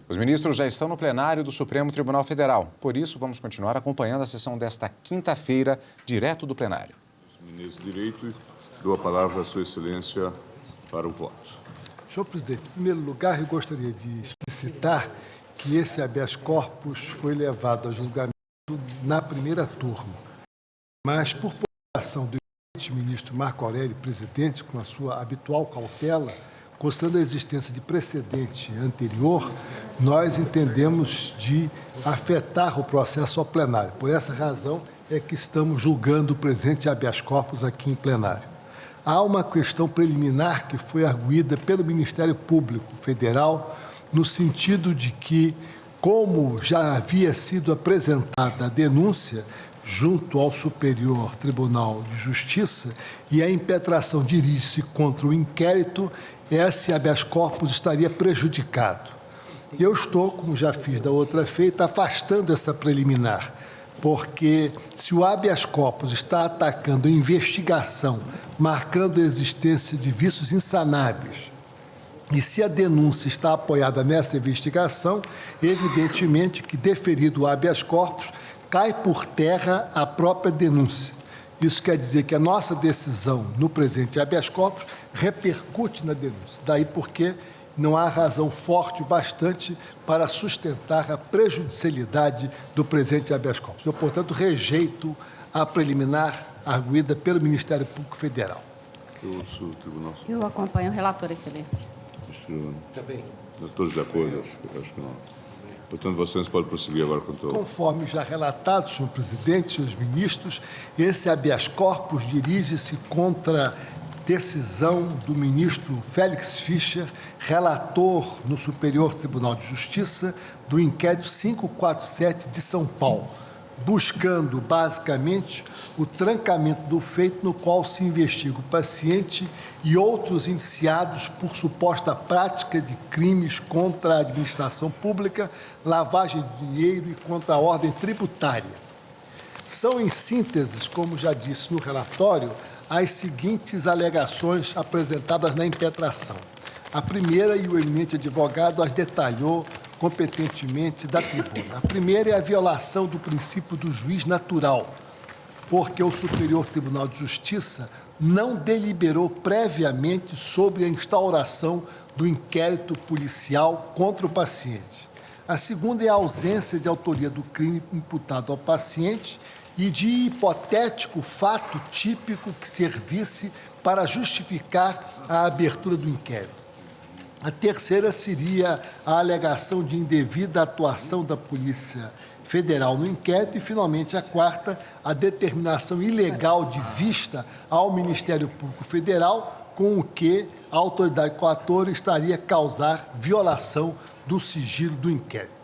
Os ministros já estão no plenário do Supremo Tribunal Federal. Por isso, vamos continuar acompanhando a sessão desta quinta-feira, direto do plenário. Ministro de Direito, dou a palavra à Sua Excelência para o voto. Senhor presidente, em primeiro lugar, eu gostaria de explicitar que esse habeas corpus foi levado a julgamento na primeira turma, mas por publicação do ministro Marco Aurélio, presidente, com a sua habitual cautela, constando a existência de precedente anterior, nós entendemos de afetar o processo ao plenário. Por essa razão é que estamos julgando o presente habeas corpus aqui em plenário. Há uma questão preliminar que foi arguída pelo Ministério Público Federal, no sentido de que, como já havia sido apresentada a denúncia junto ao Superior Tribunal de Justiça e a impetração dirige-se contra o inquérito, esse habeas corpus estaria prejudicado. Eu estou, como já fiz da outra feita, afastando essa preliminar, porque se o habeas corpus está atacando a investigação, marcando a existência de vícios insanáveis, e se a denúncia está apoiada nessa investigação, evidentemente que, deferido o habeas corpus, cai por terra a própria denúncia. Isso quer dizer que a nossa decisão no presente habeas corpus repercute na denúncia. Daí porque não há razão forte o bastante para sustentar a prejudicialidade do presente habeas corpus. Eu, portanto, rejeito a preliminar arguída pelo Ministério Público Federal. Eu acompanho o relator, Excelência. Também. Todos de acordo? Acho que não. Portanto, vocês podem prosseguir agora com todo. Conforme já relatado, senhor presidente, senhores ministros, esse habeas corpus dirige-se contra decisão do ministro Félix Fischer, relator no Superior Tribunal de Justiça do inquérito 547 de São Paulo, buscando, basicamente, o trancamento do feito no qual se investiga o paciente e outros indiciados por suposta prática de crimes contra a administração pública, lavagem de dinheiro e contra a ordem tributária. São, em síntese, como já disse no relatório, as seguintes alegações apresentadas na impetração. A primeira, e o eminente advogado as detalhou competentemente da tribuna. A primeira é a violação do princípio do juiz natural, porque o Superior Tribunal de Justiça não deliberou previamente sobre a instauração do inquérito policial contra o paciente. A segunda é a ausência de autoria do crime imputado ao paciente e de hipotético fato típico que servisse para justificar a abertura do inquérito. A terceira seria a alegação de indevida atuação da Polícia Federal no inquérito e, finalmente, a quarta, a determinação ilegal de vista ao Ministério Público Federal, com o que a autoridade coatora estaria a causar violação do sigilo do inquérito.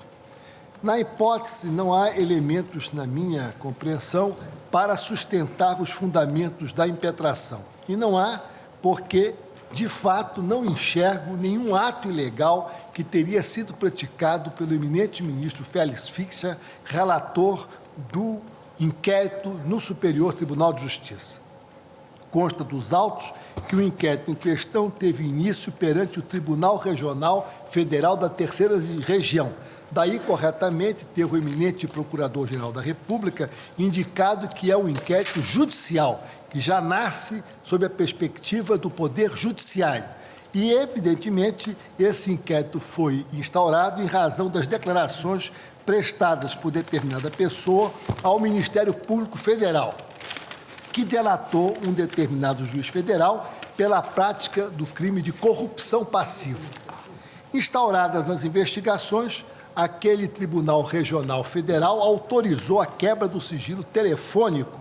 Na hipótese, não há elementos, na minha compreensão, para sustentar os fundamentos da impetração. E não há porque, de fato, não enxergo nenhum ato ilegal que teria sido praticado pelo eminente ministro Félix Fischer, relator do inquérito no Superior Tribunal de Justiça. Consta dos autos que o inquérito em questão teve início perante o Tribunal Regional Federal da Terceira Região. Daí, corretamente, ter o eminente Procurador-Geral da República indicado que é um inquérito judicial, que já nasce sob a perspectiva do Poder Judiciário. E, evidentemente, esse inquérito foi instaurado em razão das declarações prestadas por determinada pessoa ao Ministério Público Federal, que delatou um determinado juiz federal pela prática do crime de corrupção passiva. Instauradas as investigações, aquele Tribunal Regional Federal autorizou a quebra do sigilo telefônico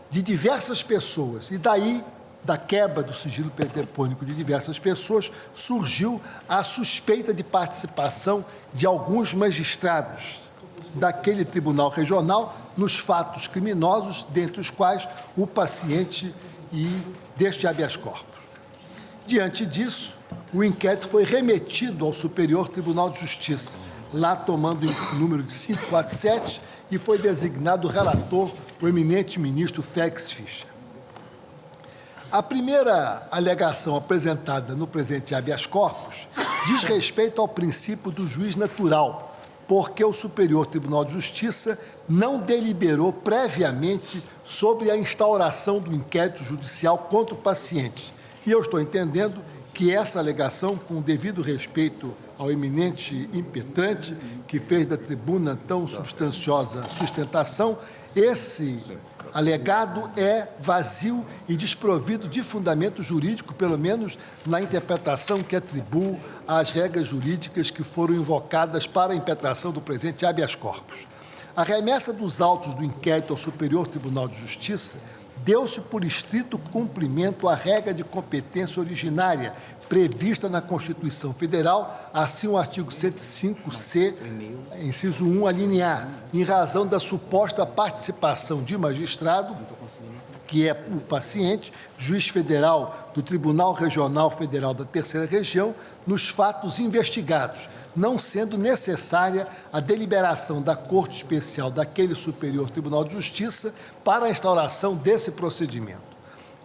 de diversas pessoas. E daí, da quebra do sigilo telefônico de diversas pessoas, surgiu a suspeita de participação de alguns magistrados daquele Tribunal Regional nos fatos criminosos, dentre os quais o paciente e deste habeas corpus. Diante disso, o inquérito foi remetido ao Superior Tribunal de Justiça, lá tomando o número de 547, e foi designado relator o eminente ministro Félix Fischer. A primeira alegação apresentada no presente habeas corpus diz respeito ao princípio do juiz natural, porque o Superior Tribunal de Justiça não deliberou previamente sobre a instauração do inquérito judicial contra o paciente. E eu estou entendendo que essa alegação, com o devido respeito ao eminente impetrante, que fez da tribuna tão substanciosa sustentação, esse alegado é vazio e desprovido de fundamento jurídico, pelo menos na interpretação que atribuo às regras jurídicas que foram invocadas para a impetração do presente habeas corpus. A remessa dos autos do inquérito ao Superior Tribunal de Justiça deu-se por estrito cumprimento à regra de competência originária prevista na Constituição Federal, assim o artigo 105-C, inciso 1, alínea A, em razão da suposta participação de magistrado, que é o paciente, juiz federal do Tribunal Regional Federal da Terceira Região, nos fatos investigados, não sendo necessária a deliberação da Corte Especial daquele Superior Tribunal de Justiça para a instauração desse procedimento.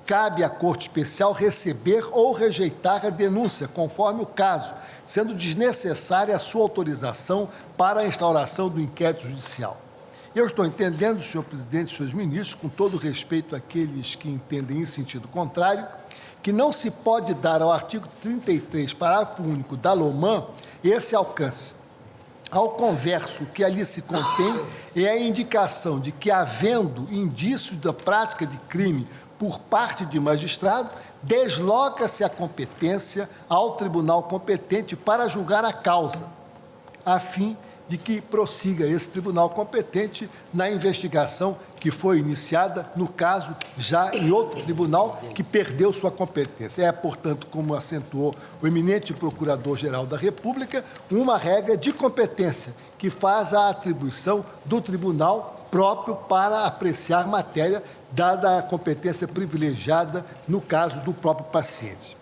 Cabe à Corte Especial receber ou rejeitar a denúncia, conforme o caso, sendo desnecessária a sua autorização para a instauração do inquérito judicial. Eu estou entendendo, senhor presidente e senhores ministros, com todo respeito àqueles que entendem em sentido contrário, que não se pode dar ao artigo 33, parágrafo único da LOMAN, esse alcance. Ao converso, o que ali se contém é a indicação de que, havendo indícios da prática de crime por parte de magistrado, desloca-se a competência ao tribunal competente para julgar a causa, a fim de que prossiga esse tribunal competente na investigação que foi iniciada, no caso, já em outro tribunal que perdeu sua competência. É, portanto, como acentuou o eminente Procurador-Geral da República, uma regra de competência que faz a atribuição do tribunal próprio para apreciar matéria, dada a competência privilegiada no caso do próprio paciente.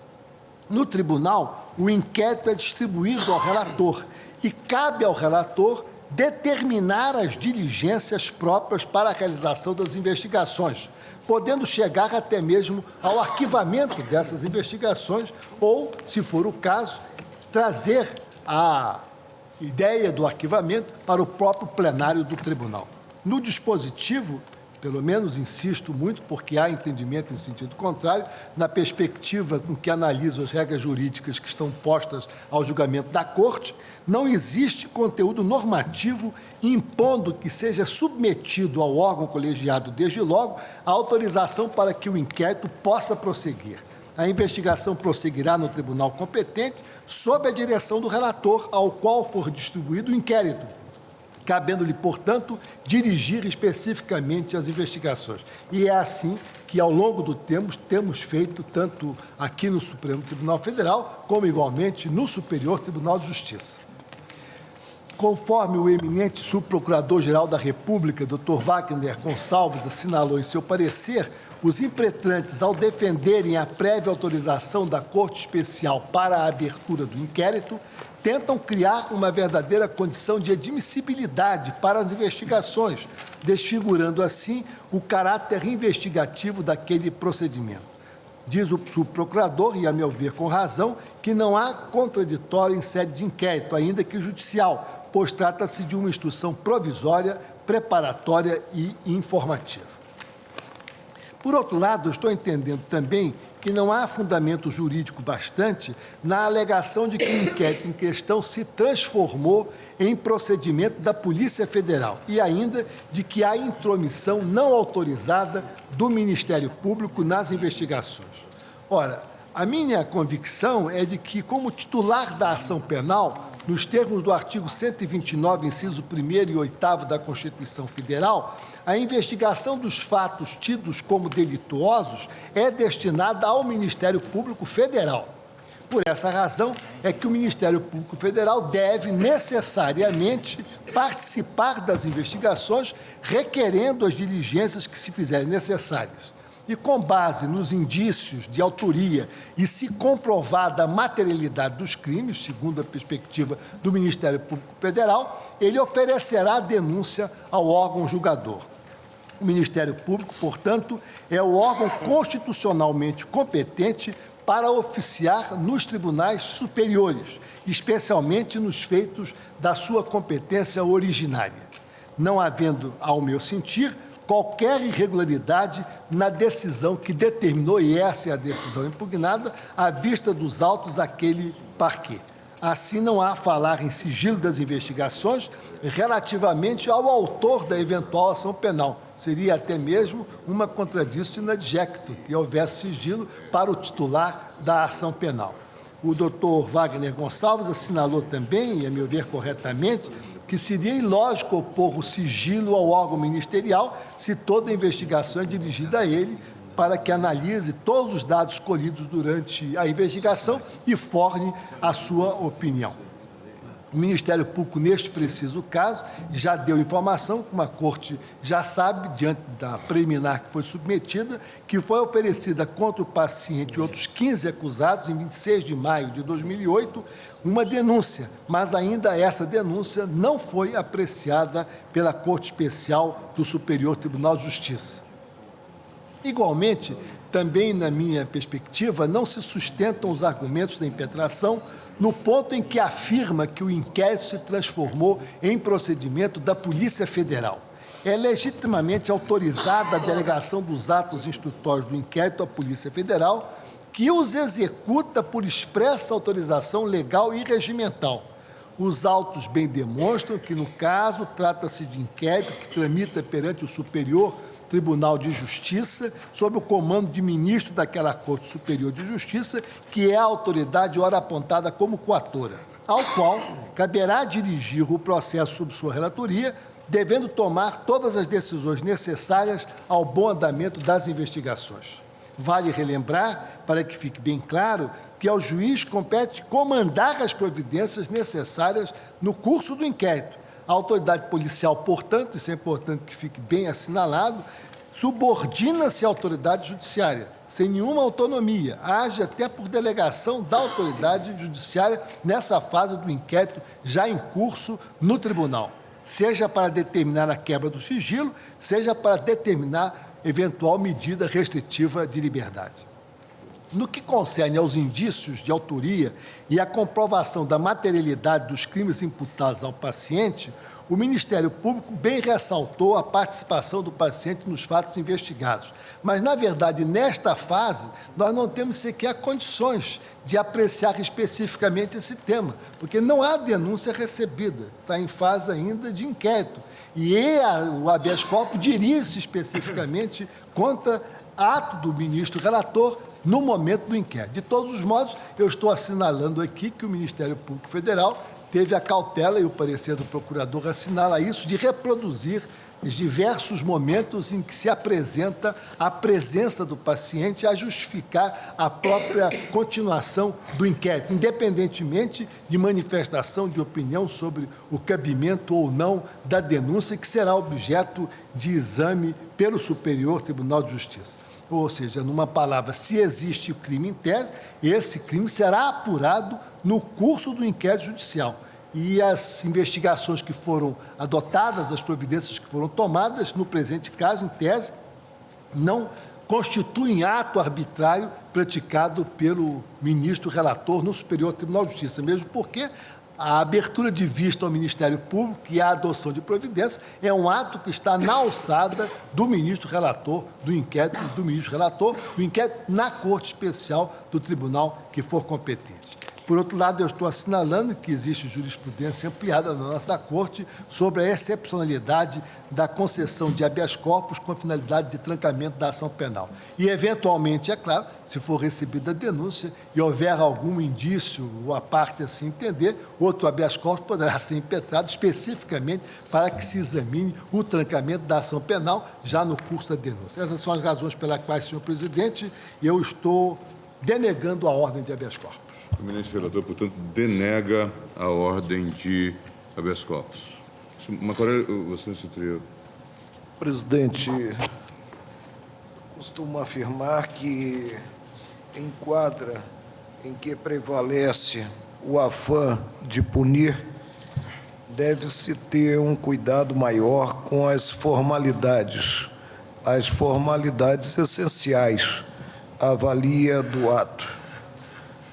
No tribunal, o inquérito é distribuído ao relator e cabe ao relator determinar as diligências próprias para a realização das investigações, podendo chegar até mesmo ao arquivamento dessas investigações ou, se for o caso, trazer a ideia do arquivamento para o próprio plenário do tribunal. No dispositivo, pelo menos insisto muito, porque há entendimento em sentido contrário, na perspectiva com que analiso as regras jurídicas que estão postas ao julgamento da Corte, não existe conteúdo normativo impondo que seja submetido ao órgão colegiado, desde logo, a autorização para que o inquérito possa prosseguir. A investigação prosseguirá no tribunal competente sob a direção do relator, ao qual for distribuído o inquérito, cabendo-lhe, portanto, dirigir especificamente as investigações. E é assim que, ao longo do tempo, temos feito, tanto aqui no Supremo Tribunal Federal, como, igualmente, no Superior Tribunal de Justiça. Conforme o eminente subprocurador-geral da República, Dr. Wagner Gonçalves, assinalou em seu parecer, os impretrantes, ao defenderem a prévia autorização da Corte Especial para a abertura do inquérito, tentam criar uma verdadeira condição de admissibilidade para as investigações, desfigurando assim o caráter investigativo daquele procedimento. Diz o subprocurador, e a meu ver com razão, que não há contraditório em sede de inquérito, ainda que judicial, pois trata-se de uma instrução provisória, preparatória e informativa. Por outro lado, estou entendendo também que não há fundamento jurídico bastante na alegação de que o inquérito em questão se transformou em procedimento da Polícia Federal e ainda de que há intromissão não autorizada do Ministério Público nas investigações. Ora, a minha convicção é de que, como titular da ação penal, nos termos do artigo 129, inciso 1º e 8º da Constituição Federal, a investigação dos fatos tidos como delituosos é destinada ao Ministério Público Federal. Por essa razão, é que o Ministério Público Federal deve necessariamente participar das investigações, requerendo as diligências que se fizerem necessárias. E com base nos indícios de autoria e se comprovada a materialidade dos crimes, segundo a perspectiva do Ministério Público Federal, ele oferecerá a denúncia ao órgão julgador. O Ministério Público, portanto, é o órgão constitucionalmente competente para oficiar nos tribunais superiores, especialmente nos feitos da sua competência originária, não havendo, ao meu sentir, qualquer irregularidade na decisão que determinou, e essa é a decisão impugnada, à vista dos autos àquele parquê. Assim, não há a falar em sigilo das investigações relativamente ao autor da eventual ação penal. Seria até mesmo uma contradição in adjecto, que houvesse sigilo para o titular da ação penal. O doutor Wagner Gonçalves assinalou também, e a meu ver corretamente, que seria ilógico opor o sigilo ao órgão ministerial se toda a investigação é dirigida a ele, para que analise todos os dados colhidos durante a investigação e forne a sua opinião. O Ministério Público, neste preciso caso, já deu informação, como a Corte já sabe, diante da preliminar que foi submetida, que foi oferecida contra o paciente e outros 15 acusados, em 26 de maio de 2008, uma denúncia, mas ainda essa denúncia não foi apreciada pela Corte Especial do Superior Tribunal de Justiça. Igualmente, também na minha perspectiva, não se sustentam os argumentos da impetração no ponto em que afirma que o inquérito se transformou em procedimento da Polícia Federal. É legitimamente autorizada a delegação dos atos instrutórios do inquérito à Polícia Federal, que os executa por expressa autorização legal e regimental. Os autos bem demonstram que, no caso, trata-se de inquérito que tramita perante o Superior Tribunal de Justiça, sob o comando de ministro daquela Corte Superior de Justiça, que é a autoridade ora apontada como coatora, ao qual caberá dirigir o processo sob sua relatoria, devendo tomar todas as decisões necessárias ao bom andamento das investigações. Vale relembrar, para que fique bem claro, que ao juiz compete comandar as providências necessárias no curso do inquérito. A autoridade policial, portanto, isso é importante que fique bem assinalado, subordina-se à autoridade judiciária, sem nenhuma autonomia, age até por delegação da autoridade judiciária nessa fase do inquérito já em curso no tribunal, seja para determinar a quebra do sigilo, seja para determinar eventual medida restritiva de liberdade. No que concerne aos indícios de autoria e à comprovação da materialidade dos crimes imputados ao paciente, o Ministério Público bem ressaltou a participação do paciente nos fatos investigados. Mas, na verdade, nesta fase, nós não temos sequer condições de apreciar especificamente esse tema, porque não há denúncia recebida, está em fase ainda de inquérito. E o habeas corpus dirige-se especificamente contra ato do ministro relator no momento do inquérito. De todos os modos, eu estou assinalando aqui que o Ministério Público Federal teve a cautela, e o parecer do procurador assinala isso, de reproduzir os diversos momentos em que se apresenta a presença do paciente a justificar a própria continuação do inquérito, independentemente de manifestação de opinião sobre o cabimento ou não da denúncia, que será objeto de exame pelo Superior Tribunal de Justiça. Ou seja, numa palavra, se existe o crime em tese, esse crime será apurado no curso do inquérito judicial. E as investigações que foram adotadas, as providências que foram tomadas, no presente caso, em tese, não constituem ato arbitrário praticado pelo ministro relator no Superior Tribunal de Justiça, mesmo porque a abertura de vista ao Ministério Público e a adoção de providências é um ato que está na alçada do ministro relator do inquérito, na Corte Especial do Tribunal que for competente. Por outro lado, eu estou assinalando que existe jurisprudência ampliada na nossa Corte sobre a excepcionalidade da concessão de habeas corpus com a finalidade de trancamento da ação penal. E, eventualmente, é claro, se for recebida a denúncia e houver algum indício, ou a parte assim entender, outro habeas corpus poderá ser impetrado especificamente para que se examine o trancamento da ação penal já no curso da denúncia. Essas são as razões pelas quais, senhor presidente, eu estou denegando a ordem de habeas corpus. O ministro relator, portanto, denega a ordem de habeas corpus. Macorel, você citaria. Presidente, costumo afirmar que enquadra em que prevalece o afã de punir, deve-se ter um cuidado maior com as formalidades essenciais à valia do ato.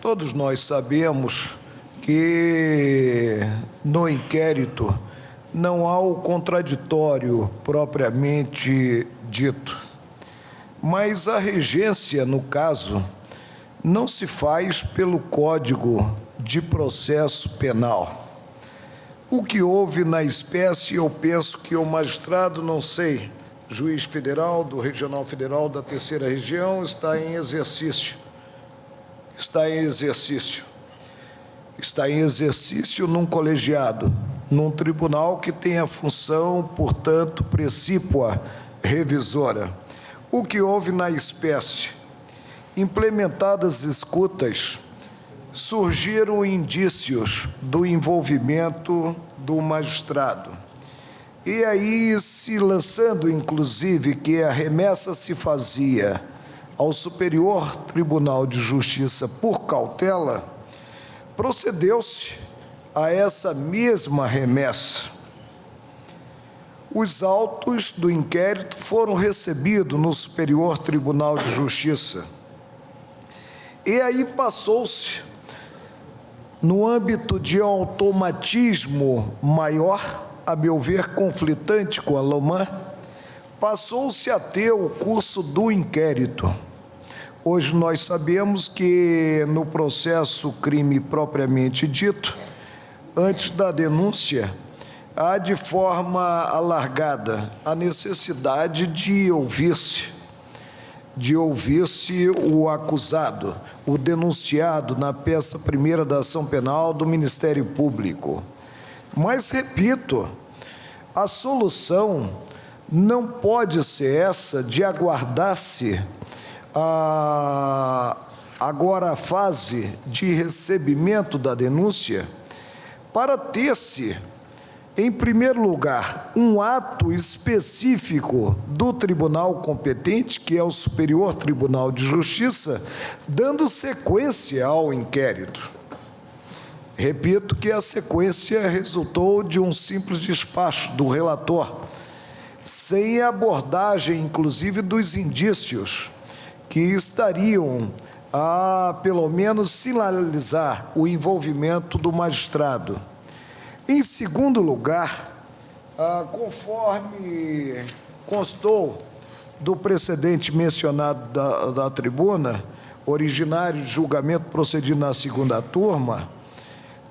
Todos nós sabemos que no inquérito não há o contraditório propriamente dito, mas a regência, no caso, não se faz pelo Código de Processo Penal. O que houve na espécie, eu penso que o magistrado, não sei, juiz federal, do Regional Federal da Terceira Região, está em exercício num colegiado, num tribunal que tem a função, portanto, precípua revisora. O que houve na espécie? Implementadas escutas, surgiram indícios do envolvimento do magistrado. E aí, se lançando, inclusive, que a remessa se fazia ao Superior Tribunal de Justiça por cautela, procedeu-se a essa mesma remessa. Os autos do inquérito foram recebidos no Superior Tribunal de Justiça. E aí passou-se, no âmbito de automatismo maior, a meu ver, conflitante com a LOMAN, passou-se a ter o curso do inquérito. Hoje nós sabemos que no processo crime propriamente dito, antes da denúncia, há de forma alargada a necessidade de ouvir-se o acusado, o denunciado na peça primeira da ação penal do Ministério Público. Mas, repito, a solução não pode ser essa de aguardar-se agora a fase de recebimento da denúncia para ter-se, em primeiro lugar, um ato específico do tribunal competente, que é o Superior Tribunal de Justiça, dando sequência ao inquérito. Repito que a sequência resultou de um simples despacho do relator, sem abordagem, inclusive, dos indícios que estariam a, pelo menos, sinalizar o envolvimento do magistrado. Em segundo lugar, conforme constou do precedente mencionado da tribuna, originário de julgamento procedido na segunda turma,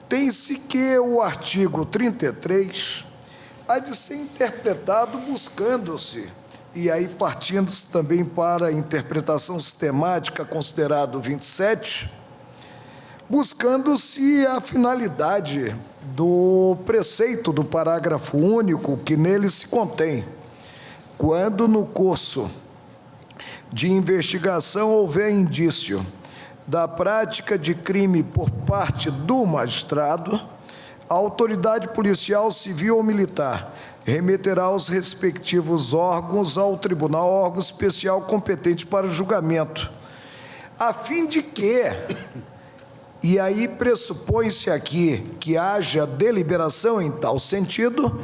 tem-se que o artigo 33 há de ser interpretado buscando-se, e aí partindo-se também para a interpretação sistemática considerado 27, buscando-se a finalidade do preceito do parágrafo único que nele se contém. Quando no curso de investigação houver indício da prática de crime por parte do magistrado, a autoridade policial, civil ou militar remeterá os respectivos órgãos ao tribunal, órgão especial competente para o julgamento, a fim de que, e aí pressupõe-se aqui que haja deliberação em tal sentido,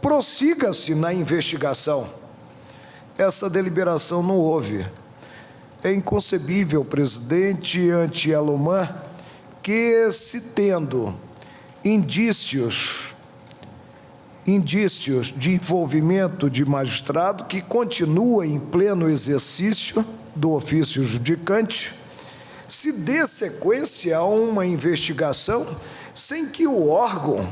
prossiga-se na investigação. Essa deliberação não houve. É inconcebível, presidente, ante a LOMAN, que se tendo indícios de envolvimento de magistrado que continua em pleno exercício do ofício judicante, se dê sequência a uma investigação sem que o órgão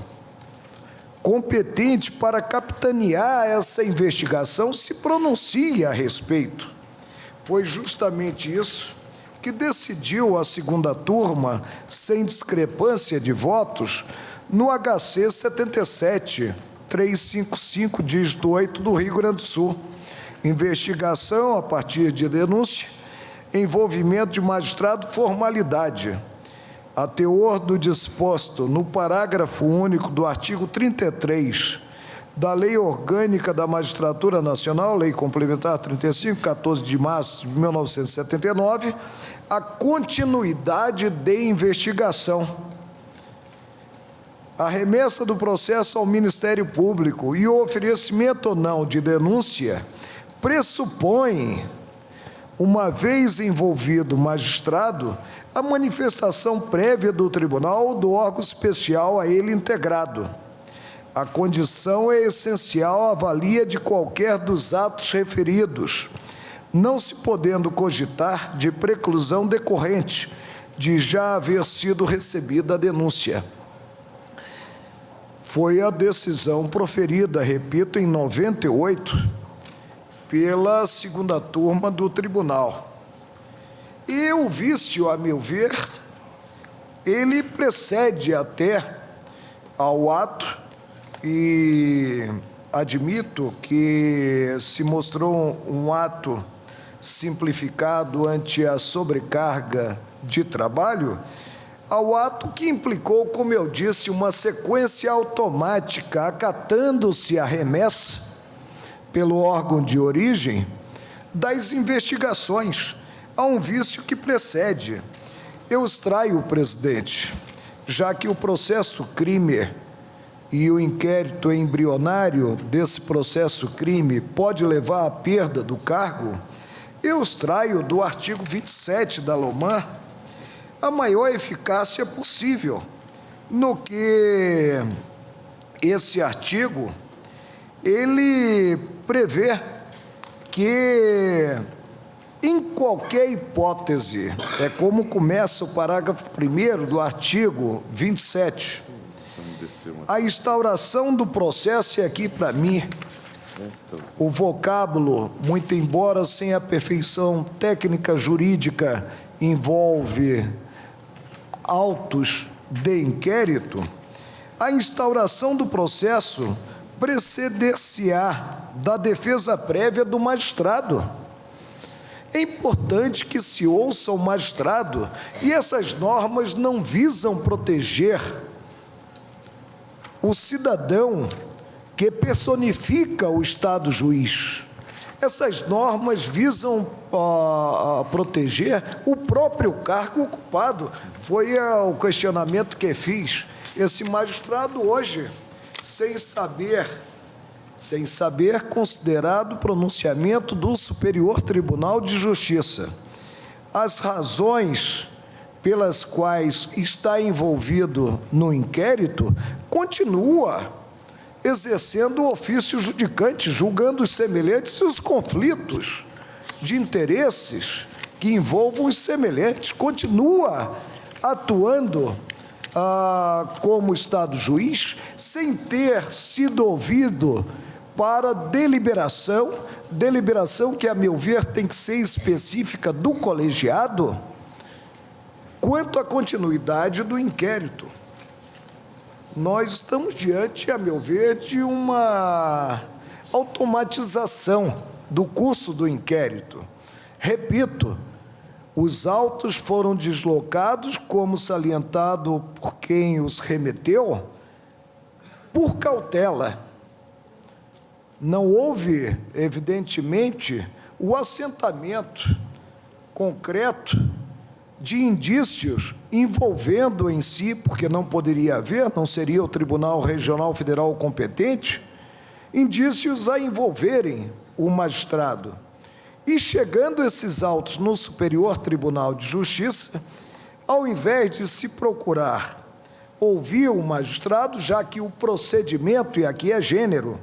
competente para capitanear essa investigação se pronuncie a respeito. Foi justamente isso que decidiu a segunda turma, sem discrepância de votos, no HC 77-355, dígito 8 do Rio Grande do Sul. Investigação a partir de denúncia, envolvimento de magistrado, formalidade. A teor do disposto no parágrafo único do artigo 33 da Lei Orgânica da Magistratura Nacional, Lei Complementar 35, 14 de março de 1979, a continuidade de investigação. A remessa do processo ao Ministério Público e o oferecimento ou não de denúncia pressupõe uma vez envolvido o magistrado, a manifestação prévia do tribunal ou do órgão especial a ele integrado. A condição é essencial à valia de qualquer dos atos referidos, não se podendo cogitar de preclusão decorrente de já haver sido recebida a denúncia. Foi a decisão proferida, repito, em 98, pela segunda turma do tribunal. E o vício, a meu ver, ele precede até ao ato, e admito que se mostrou um ato simplificado ante a sobrecarga de trabalho, ao ato que implicou, como eu disse, uma sequência automática, acatando-se a remessa pelo órgão de origem das investigações. Há um vício que precede. Eu extraio, presidente, já que o processo crime e o inquérito embrionário desse processo crime pode levar à perda do cargo, eu extraio do artigo 27 da LOMAN a maior eficácia possível, no que esse artigo, ele prevê que, em qualquer hipótese, é como começa o parágrafo 1º do artigo 27, a instauração do processo, e aqui para mim, o vocábulo, muito embora sem a perfeição técnica jurídica, envolve autos de inquérito, a instauração do processo preceder-se-á da defesa prévia do magistrado. É importante que se ouça o magistrado, e essas normas não visam proteger o cidadão que personifica o Estado juiz. Essas normas visam proteger o próprio cargo ocupado. Foi o questionamento que fiz. Esse magistrado hoje, sem saber considerado o pronunciamento do Superior Tribunal de Justiça, as razões pelas quais está envolvido no inquérito, continua exercendo o ofício judicante, julgando os semelhantes e os conflitos de interesses que envolvam os semelhantes, continua atuando como Estado juiz, sem ter sido ouvido para deliberação que, a meu ver, tem que ser específica do colegiado, quanto à continuidade do inquérito. Nós estamos diante, a meu ver, de uma automatização do curso do inquérito. Repito, os autos foram deslocados, como salientado por quem os remeteu, por cautela. Não houve, evidentemente, o assentamento concreto de indícios envolvendo em si, porque não poderia haver, não seria o Tribunal Regional Federal competente, indícios a envolverem o magistrado. E chegando esses autos no Superior Tribunal de Justiça, ao invés de se procurar ouvir o magistrado, já que o procedimento, e aqui é gênero,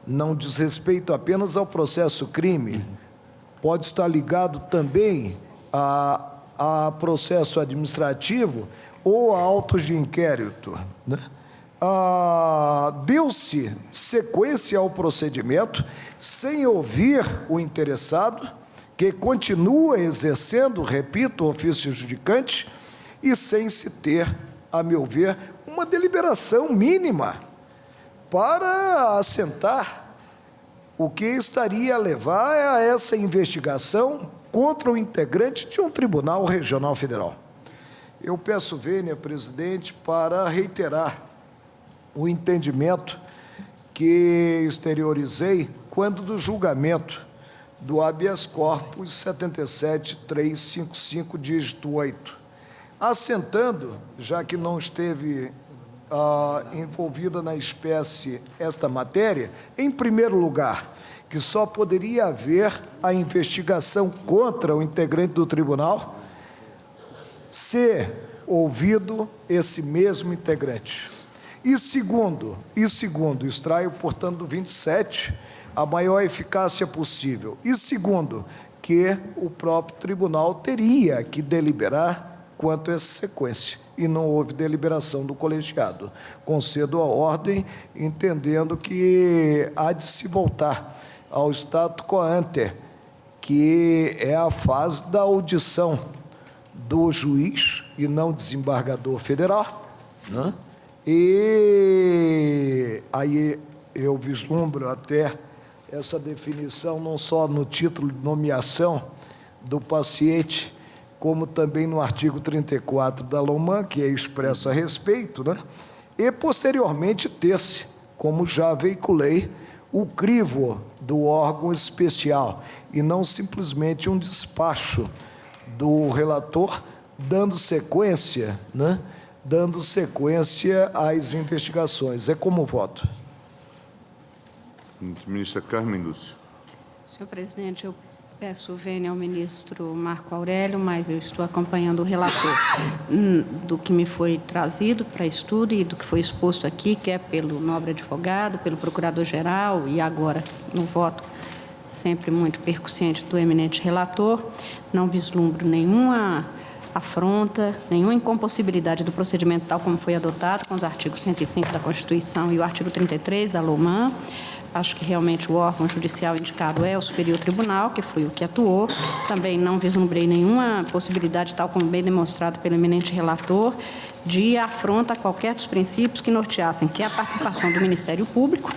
não diz respeito apenas ao processo crime, pode estar ligado também a processo administrativo ou a autos de inquérito, né? Deu-se sequência ao procedimento sem ouvir o interessado, que continua exercendo, repito, o ofício judicante, e sem se ter, a meu ver, uma deliberação mínima para assentar o que estaria a levar a essa investigação contra o integrante de um tribunal regional federal. Eu peço vênia, presidente, para reiterar o entendimento que exteriorizei quando do julgamento do habeas corpus 77.355, dígito 8, assentando, já que não esteve envolvida na espécie esta matéria, em primeiro lugar, que só poderia haver a investigação contra o integrante do tribunal se ouvido esse mesmo integrante. E segundo, extraio, portanto, do 27, a maior eficácia possível. E segundo, que o próprio tribunal teria que deliberar quanto a essa sequência. E não houve deliberação do colegiado. Concedo a ordem, entendendo que há de se voltar ao status quo ante, que é a fase da audição do juiz e não desembargador federal, né? E aí eu vislumbro até essa definição não só no título de nomeação do paciente, como também no artigo 34 da LOMAN, que é expresso a respeito, né? E posteriormente ter-se, como já veiculei, o crivo do órgão especial e não simplesmente um despacho do relator dando sequência, né? Dando sequência às investigações. É como voto. Ministra Carmen Lúcia. Senhor presidente, eu peço vênia ao ministro Marco Aurélio, mas eu estou acompanhando o relator do que me foi trazido para estudo e do que foi exposto aqui, que é pelo nobre advogado, pelo procurador-geral e agora no voto sempre muito percussiente do eminente relator. Não vislumbro nenhuma afronta, nenhuma incompossibilidade do procedimento tal como foi adotado com os artigos 105 da Constituição e o artigo 33 da LOMAN. Acho que realmente o órgão judicial indicado é o Superior Tribunal, que foi o que atuou. Também não vislumbrei nenhuma possibilidade, tal como bem demonstrado pelo eminente relator, de afronta a qualquer dos princípios que norteassem, que é a participação do Ministério Público,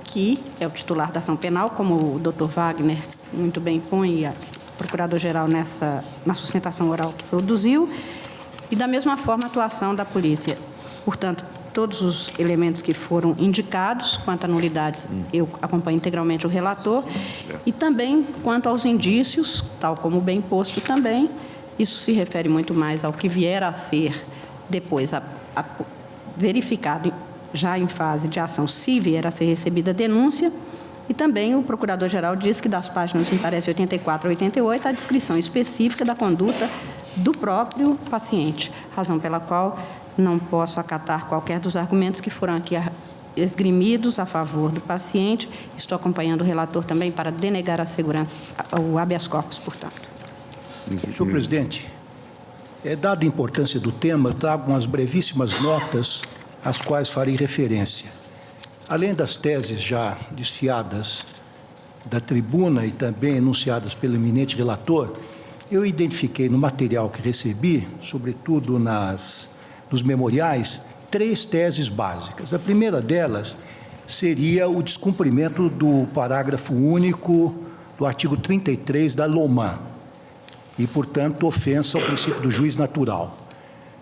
que é o titular da ação penal, como o doutor Wagner muito bem põe, a Procurador-Geral na sustentação oral que produziu, e da mesma forma a atuação da polícia. Portanto, todos os elementos que foram indicados, quanto a nulidades, eu acompanho integralmente o relator, e também quanto aos indícios, tal como bem posto também, isso se refere muito mais ao que vier a ser depois verificado já em fase de ação, se vier a ser recebida a denúncia. E também o Procurador-Geral diz que das páginas, me parece, 84 a 88, a descrição específica da conduta do próprio paciente, razão pela qual não posso acatar qualquer dos argumentos que foram aqui esgrimidos a favor do paciente. Estou acompanhando o relator também para denegar a segurança, o habeas corpus, portanto. Senhor presidente, dada a importância do tema, trago umas brevíssimas notas às quais farei referência. Além das teses já desfiadas da tribuna e também enunciadas pelo eminente relator, eu identifiquei no material que recebi, sobretudo nos memoriais, 3 teses básicas. A primeira delas seria o descumprimento do parágrafo único do artigo 33 da LOMAN e, portanto, ofensa ao princípio do juiz natural.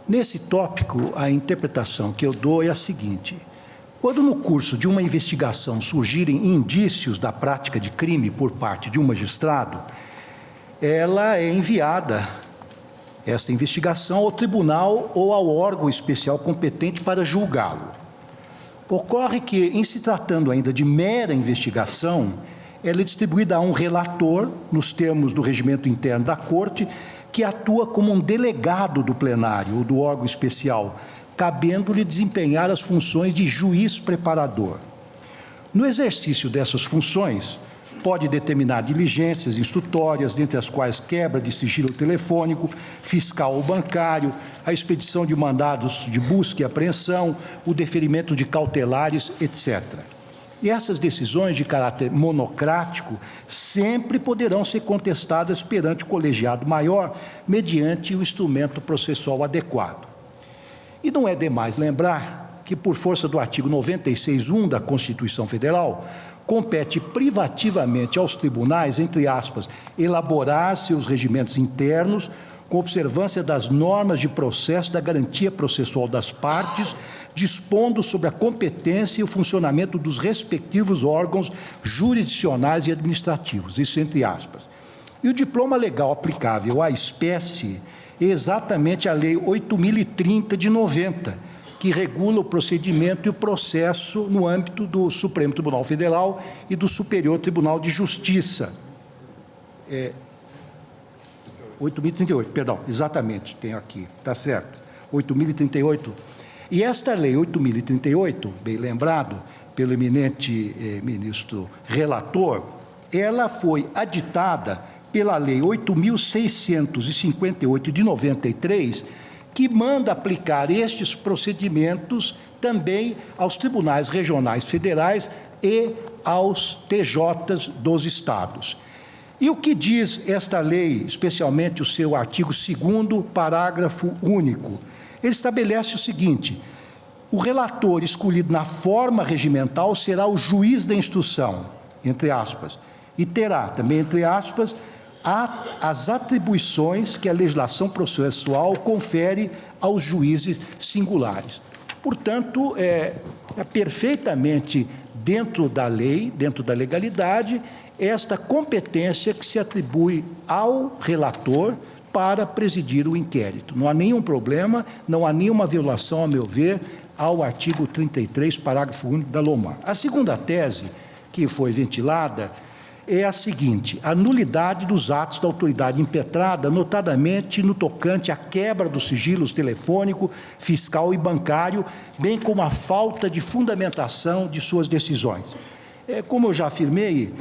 Nesse tópico, a interpretação que eu dou é a seguinte: quando no curso de uma investigação surgirem indícios da prática de crime por parte de um magistrado, ela é enviada, esta investigação, ao tribunal ou ao órgão especial competente para julgá-lo. Ocorre que, em se tratando ainda de mera investigação, ela é distribuída a um relator, nos termos do regimento interno da Corte, que atua como um delegado do plenário ou do órgão especial, cabendo-lhe desempenhar as funções de juiz preparador. No exercício dessas funções, pode determinar diligências instrutórias, dentre as quais quebra de sigilo telefônico, fiscal ou bancário, a expedição de mandados de busca e apreensão, o deferimento de cautelares, etc. E essas decisões de caráter monocrático sempre poderão ser contestadas perante o colegiado maior, mediante o instrumento processual adequado. E não é demais lembrar que, por força do artigo 96.1 da Constituição Federal, compete privativamente aos tribunais, entre aspas, elaborar seus regimentos internos com observância das normas de processo da garantia processual das partes, dispondo sobre a competência e o funcionamento dos respectivos órgãos jurisdicionais e administrativos, isso entre aspas. E o diploma legal aplicável à espécie é exatamente a Lei 8.030 de 90, que regula o procedimento e o processo no âmbito do Supremo Tribunal Federal e do Superior Tribunal de Justiça. 8.038, perdão, exatamente, tenho aqui, está certo, 8.038. E esta lei 8.038, bem lembrado pelo eminente ministro relator, ela foi aditada pela lei 8.658 de 93, que manda aplicar estes procedimentos também aos tribunais regionais federais e aos TJs dos estados. E o que diz esta lei, especialmente o seu artigo 2º, parágrafo único? Ele estabelece o seguinte: o relator escolhido na forma regimental será o juiz da instrução, entre aspas, e terá, também entre aspas, as atribuições que a legislação processual confere aos juízes singulares. Portanto, é perfeitamente dentro da lei, dentro da legalidade, esta competência que se atribui ao relator para presidir o inquérito. Não há nenhum problema, não há nenhuma violação, a meu ver, ao artigo 33, parágrafo único da LOMAR. A segunda tese que foi ventilada é a seguinte: a nulidade dos atos da autoridade impetrada, notadamente no tocante à quebra dos sigilos telefônico, fiscal e bancário, bem como a falta de fundamentação de suas decisões. Como eu já afirmei,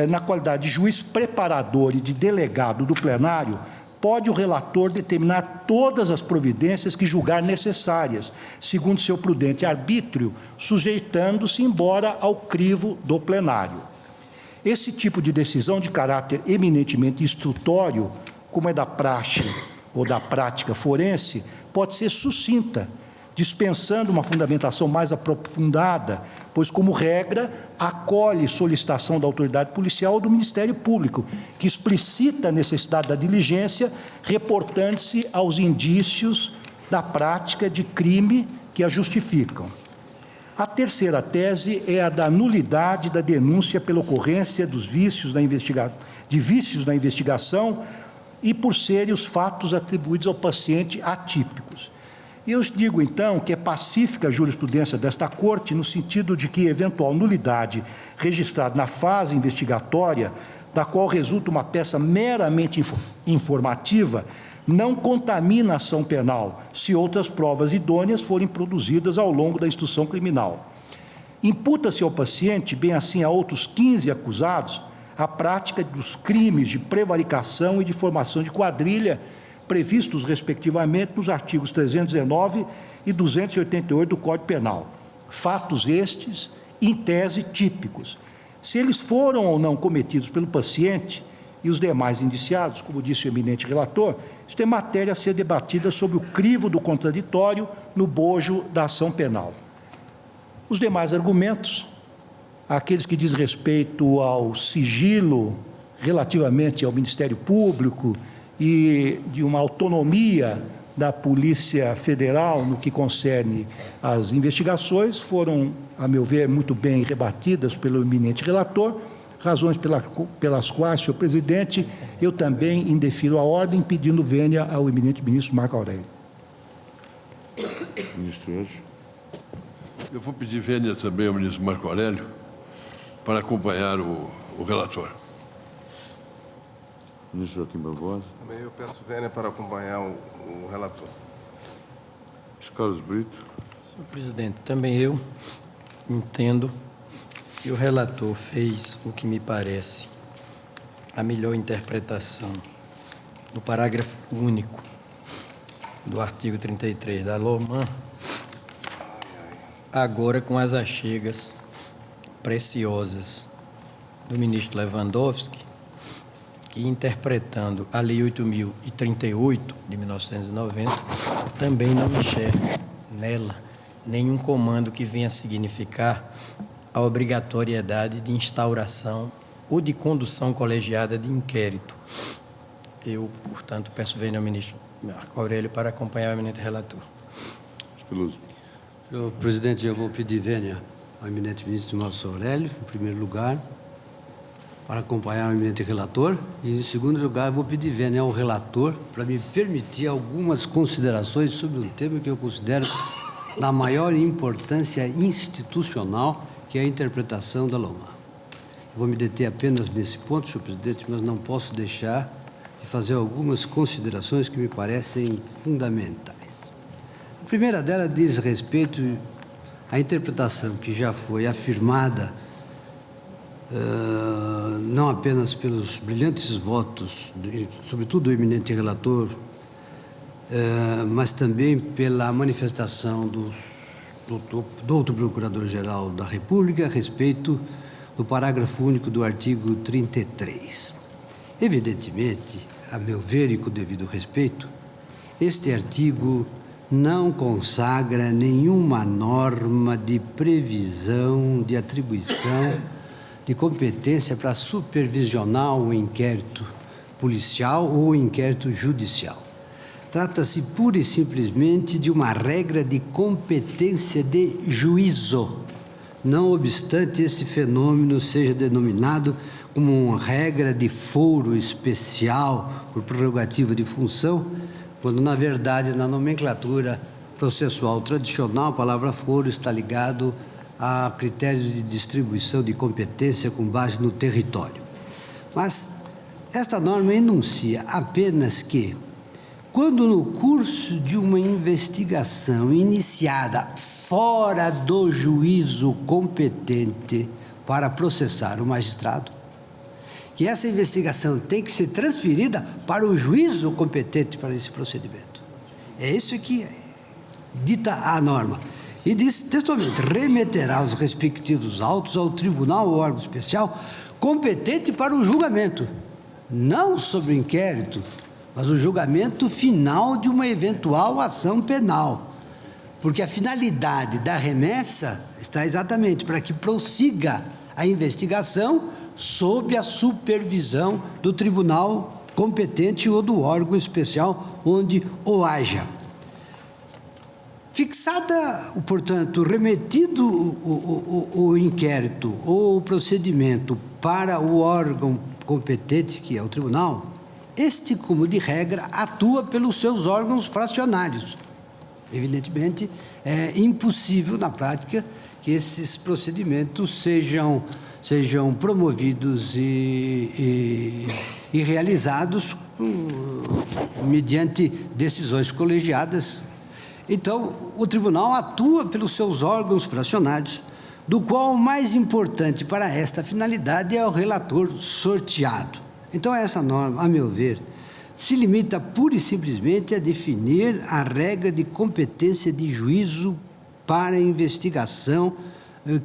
na qualidade de juiz preparador e de delegado do plenário, pode o relator determinar todas as providências que julgar necessárias, segundo seu prudente arbítrio, sujeitando-se, embora, ao crivo do plenário. Esse tipo de decisão de caráter eminentemente instrutório, como é da praxe ou da prática forense, pode ser sucinta, dispensando uma fundamentação mais aprofundada, pois, como regra, acolhe solicitação da autoridade policial ou do Ministério Público, que explicita a necessidade da diligência, reportando-se aos indícios da prática de crime que a justificam. A terceira tese é a da nulidade da denúncia pela ocorrência dos vícios na investigação e por serem os fatos atribuídos ao paciente atípicos. E eu digo, então, que é pacífica a jurisprudência desta Corte, no sentido de que eventual nulidade registrada na fase investigatória, da qual resulta uma peça meramente informativa, não contamina a ação penal, se outras provas idôneas forem produzidas ao longo da instrução criminal. Imputa-se ao paciente, bem assim a outros 15 acusados, a prática dos crimes de prevaricação e de formação de quadrilha, previstos, respectivamente, nos artigos 319 e 288 do Código Penal. Fatos estes, em tese, típicos. Se eles foram ou não cometidos pelo paciente e os demais indiciados, como disse o eminente relator, isto é matéria a ser debatida sob o crivo do contraditório no bojo da ação penal. Os demais argumentos, aqueles que diz respeito ao sigilo relativamente ao Ministério Público e de uma autonomia da Polícia Federal no que concerne às investigações, foram, a meu ver, muito bem rebatidas pelo eminente relator, razões pelas quais, senhor presidente, eu também indefiro a ordem, pedindo vênia ao eminente ministro Marco Aurélio. Ministro Edson. Eu vou pedir vênia também ao ministro Marco Aurélio para acompanhar o relator. Ministro Joaquim Barbosa. Também eu peço vênia para acompanhar o relator. Ministro Carlos Brito. Senhor presidente, também eu entendo que o relator fez o que me parece a melhor interpretação do parágrafo único do artigo 33 da LOMAN, agora com as achegas preciosas do ministro Lewandowski, que, interpretando a Lei 8.038, de 1990, também não enxerga nela nenhum comando que venha significar a obrigatoriedade de instauração ou de condução colegiada de inquérito. Eu, portanto, peço vênia ao ministro Marco Aurélio para acompanhar o eminente relator. Peluso. Senhor presidente, eu vou pedir vênia ao eminente ministro Marco Aurélio, em primeiro lugar, para acompanhar o eminente relator, e, em segundo lugar, vou pedir vênia ao relator para me permitir algumas considerações sobre um tema que eu considero da maior importância institucional, que é a interpretação da LOMA. Vou me deter apenas nesse ponto, senhor presidente, mas não posso deixar de fazer algumas considerações que me parecem fundamentais. A primeira delas diz respeito à interpretação que já foi afirmada, não apenas pelos brilhantes votos, sobretudo do eminente relator, mas também pela manifestação do outro Procurador-Geral da República a respeito do parágrafo único do artigo 33. Evidentemente, a meu ver e com o devido respeito, este artigo não consagra nenhuma norma de previsão de atribuição de competência para supervisionar o inquérito policial ou o inquérito judicial. Trata-se pura e simplesmente de uma regra de competência de juízo, não obstante esse fenômeno seja denominado como uma regra de foro especial por prerrogativa de função, quando, na verdade, na nomenclatura processual tradicional, a palavra foro está ligado a critérios de distribuição de competência com base no território. Mas esta norma enuncia apenas que, quando no curso de uma investigação iniciada fora do juízo competente para processar o magistrado, que essa investigação tem que ser transferida para o juízo competente para esse procedimento. É isso que dita a norma. E diz textualmente: remeterá os respectivos autos ao tribunal ou órgão especial competente para o julgamento, não sobre o inquérito, mas o julgamento final de uma eventual ação penal. Porque a finalidade da remessa está exatamente para que prossiga a investigação sob a supervisão do tribunal competente ou do órgão especial onde o haja. Fixada, portanto, remetido o inquérito ou o procedimento para o órgão competente, que é o tribunal, este, como de regra, atua pelos seus órgãos fracionários. Evidentemente, é impossível, na prática, que esses procedimentos sejam promovidos e realizados mediante decisões colegiadas. Então, o tribunal atua pelos seus órgãos fracionários, do qual o mais importante para esta finalidade é o relator sorteado. Então, essa norma, a meu ver, se limita pura e simplesmente a definir a regra de competência de juízo para investigação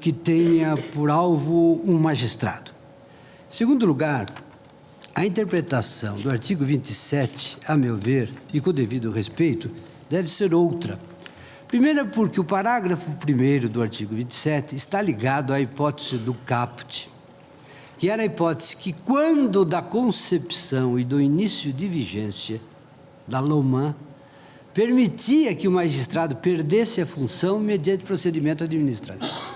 que tenha por alvo um magistrado. Em segundo lugar, a interpretação do artigo 27, a meu ver, e com o devido respeito, deve ser outra. Primeiro, porque o parágrafo 1º do artigo 27 está ligado à hipótese do caput, que era a hipótese que, quando da concepção e do início de vigência da LOMAN, permitia que o magistrado perdesse a função mediante procedimento administrativo.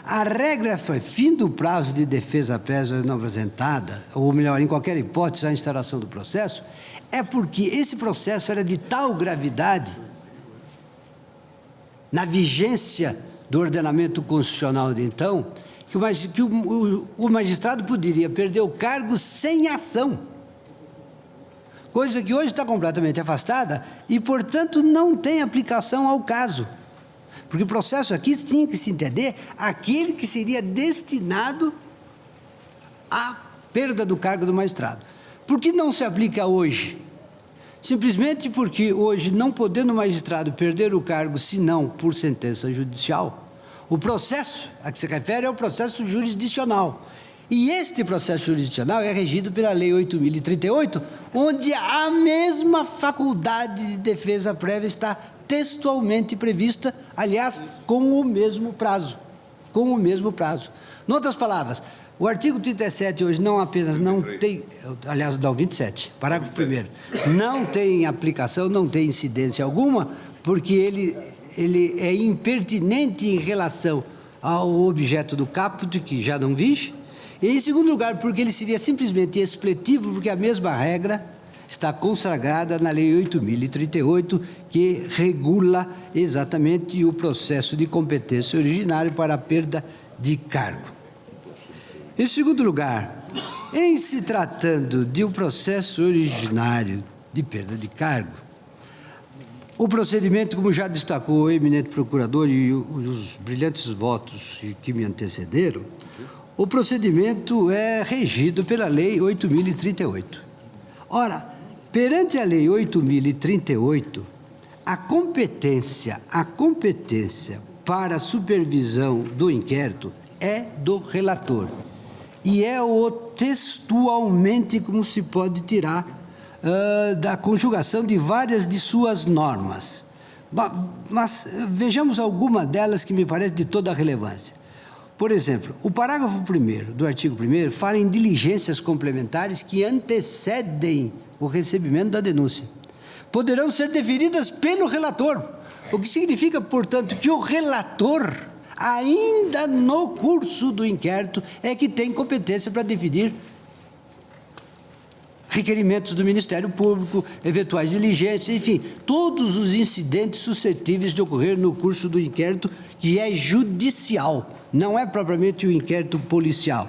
A regra foi fim do prazo de defesa prévia não apresentada, ou melhor, em qualquer hipótese, a instauração do processo, é porque esse processo era de tal gravidade, na vigência do ordenamento constitucional de então, que o magistrado poderia perder o cargo sem ação, coisa que hoje está completamente afastada e, portanto, não tem aplicação ao caso. Porque o processo aqui tinha que se entender aquele que seria destinado à perda do cargo do magistrado. Por que não se aplica hoje? Simplesmente porque hoje, não podendo o magistrado perder o cargo senão por sentença judicial, o processo a que se refere é o processo jurisdicional. E este processo jurisdicional é regido pela Lei 8.038, onde a mesma faculdade de defesa prévia está textualmente prevista, aliás, com o mesmo prazo. Em outras palavras, o artigo 37 hoje não apenas não tem, aliás, não, 27, parágrafo 1º, não tem aplicação, não tem incidência alguma, porque ele é impertinente em relação ao objeto do caput, que já não vige, e, em segundo lugar, porque ele seria simplesmente expletivo, porque a mesma regra está consagrada na Lei 8.038, que regula exatamente o processo de competência originária para a perda de cargo. Em segundo lugar, em se tratando de um processo originário de perda de cargo, o procedimento, como já destacou o eminente procurador e os brilhantes votos que me antecederam, o procedimento é regido pela Lei 8.038. Ora, perante a Lei 8.038, a competência para a supervisão do inquérito é do relator. E é o textualmente como se pode tirar da conjugação de várias de suas normas. Mas vejamos alguma delas que me parece de toda a relevância. Por exemplo, o parágrafo 1º do artigo 1º fala em diligências complementares que antecedem o recebimento da denúncia. Poderão ser deferidas pelo relator, o que significa, portanto, que o relator, ainda no curso do inquérito, é que tem competência para definir requerimentos do Ministério Público, eventuais diligências, enfim, todos os incidentes suscetíveis de ocorrer no curso do inquérito, que é judicial, não é propriamente o inquérito policial.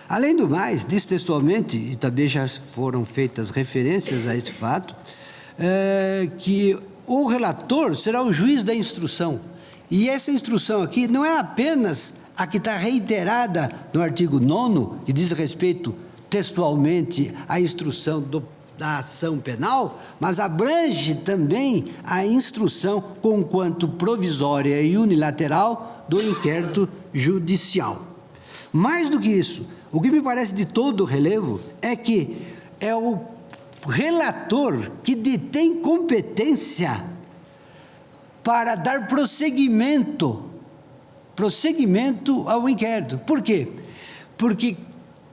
Além do mais, diz textualmente, e também já foram feitas referências a este fato, que o relator será o juiz da instrução. E essa instrução aqui não é apenas a que está reiterada no artigo 9º, que diz respeito textualmente à instrução da ação penal, mas abrange também a instrução conquanto provisória e unilateral do inquérito judicial. Mais do que isso, o que me parece de todo relevo é que é o relator que detém competência para dar prosseguimento ao inquérito. Por quê? Porque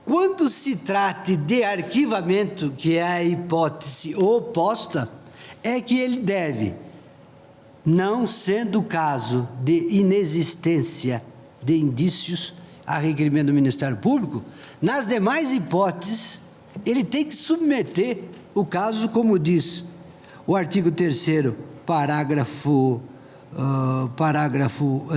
quando se trate de arquivamento, que é a hipótese oposta, é que ele deve, não sendo o caso de inexistência de indícios a requerimento do Ministério Público, nas demais hipóteses, ele tem que submeter o caso, como diz o artigo 3º, parágrafo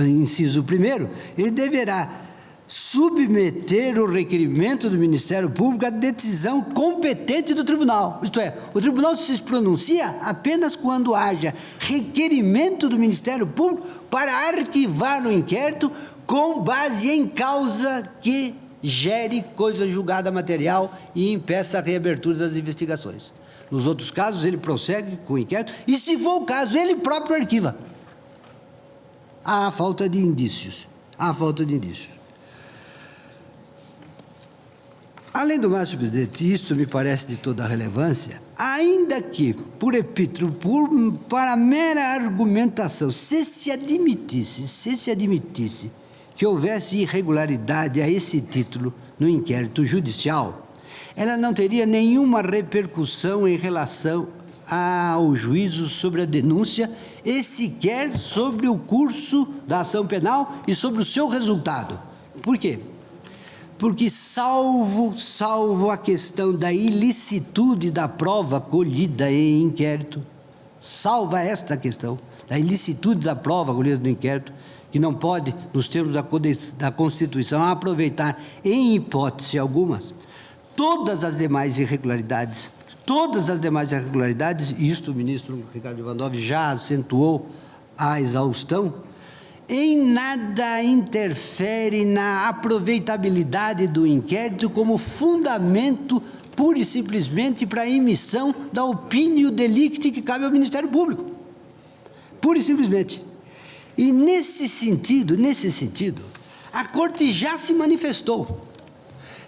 inciso 1º, ele deverá submeter o requerimento do Ministério Público à decisão competente do tribunal. Isto é, o tribunal se pronuncia apenas quando haja requerimento do Ministério Público para arquivar o inquérito com base em causa que gere coisa julgada material e impeça a reabertura das investigações. Nos outros casos, ele prossegue com o inquérito e, se for o caso, ele próprio arquiva. Há falta de indícios. Além do mais, senhor presidente, isso me parece de toda a relevância, ainda que, por epíteto, para mera argumentação, se se admitisse que houvesse irregularidade a esse título no inquérito judicial, ela não teria nenhuma repercussão em relação ao juízo sobre a denúncia e sequer sobre o curso da ação penal e sobre o seu resultado. Por quê? Porque salvo a questão da ilicitude da prova colhida em inquérito, salva esta questão da ilicitude da prova colhida no inquérito, que não pode, nos termos da Constituição, aproveitar em hipótese algumas, todas as demais irregularidades, e isto o ministro Ricardo Lewandowski já acentuou a exaustão, em nada interfere na aproveitabilidade do inquérito como fundamento pura e simplesmente para a emissão da opinio delicti que cabe ao Ministério Público. Pura e simplesmente. E nesse sentido, a Corte já se manifestou.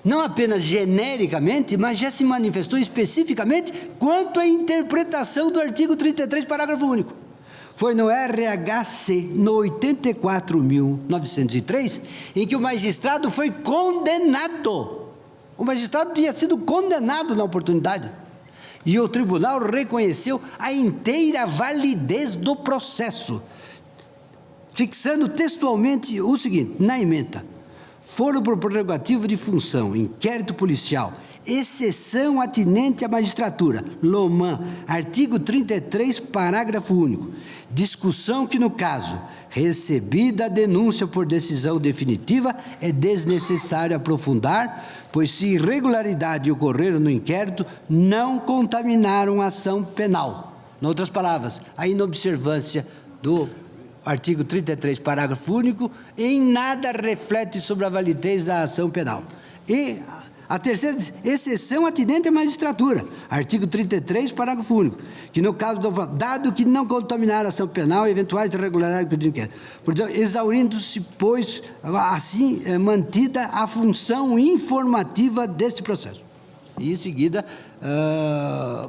Não apenas genericamente, mas já se manifestou especificamente quanto à interpretação do artigo 33, parágrafo único. Foi no RHC, no 84.903, em que o magistrado foi condenado. O magistrado tinha sido condenado na oportunidade. E o tribunal reconheceu a inteira validez do processo, fixando textualmente o seguinte, na ementa: foram por prerrogativa de função, inquérito policial exceção atinente à magistratura. Loman, artigo 33, parágrafo único. Discussão que, no caso, recebida a denúncia por decisão definitiva, é desnecessário aprofundar, pois se irregularidade ocorreram no inquérito, não contaminaram a ação penal. Em outras palavras, a inobservância do artigo 33, parágrafo único, em nada reflete sobre a validez da ação penal. E a terceira diz, exceção atinente à magistratura, artigo 33, parágrafo único, que no caso, dado que não contaminaram a ação penal, eventuais irregularidades do inquérito. Portanto, exaurindo-se, pois, assim, mantida a função informativa deste processo. E, em seguida,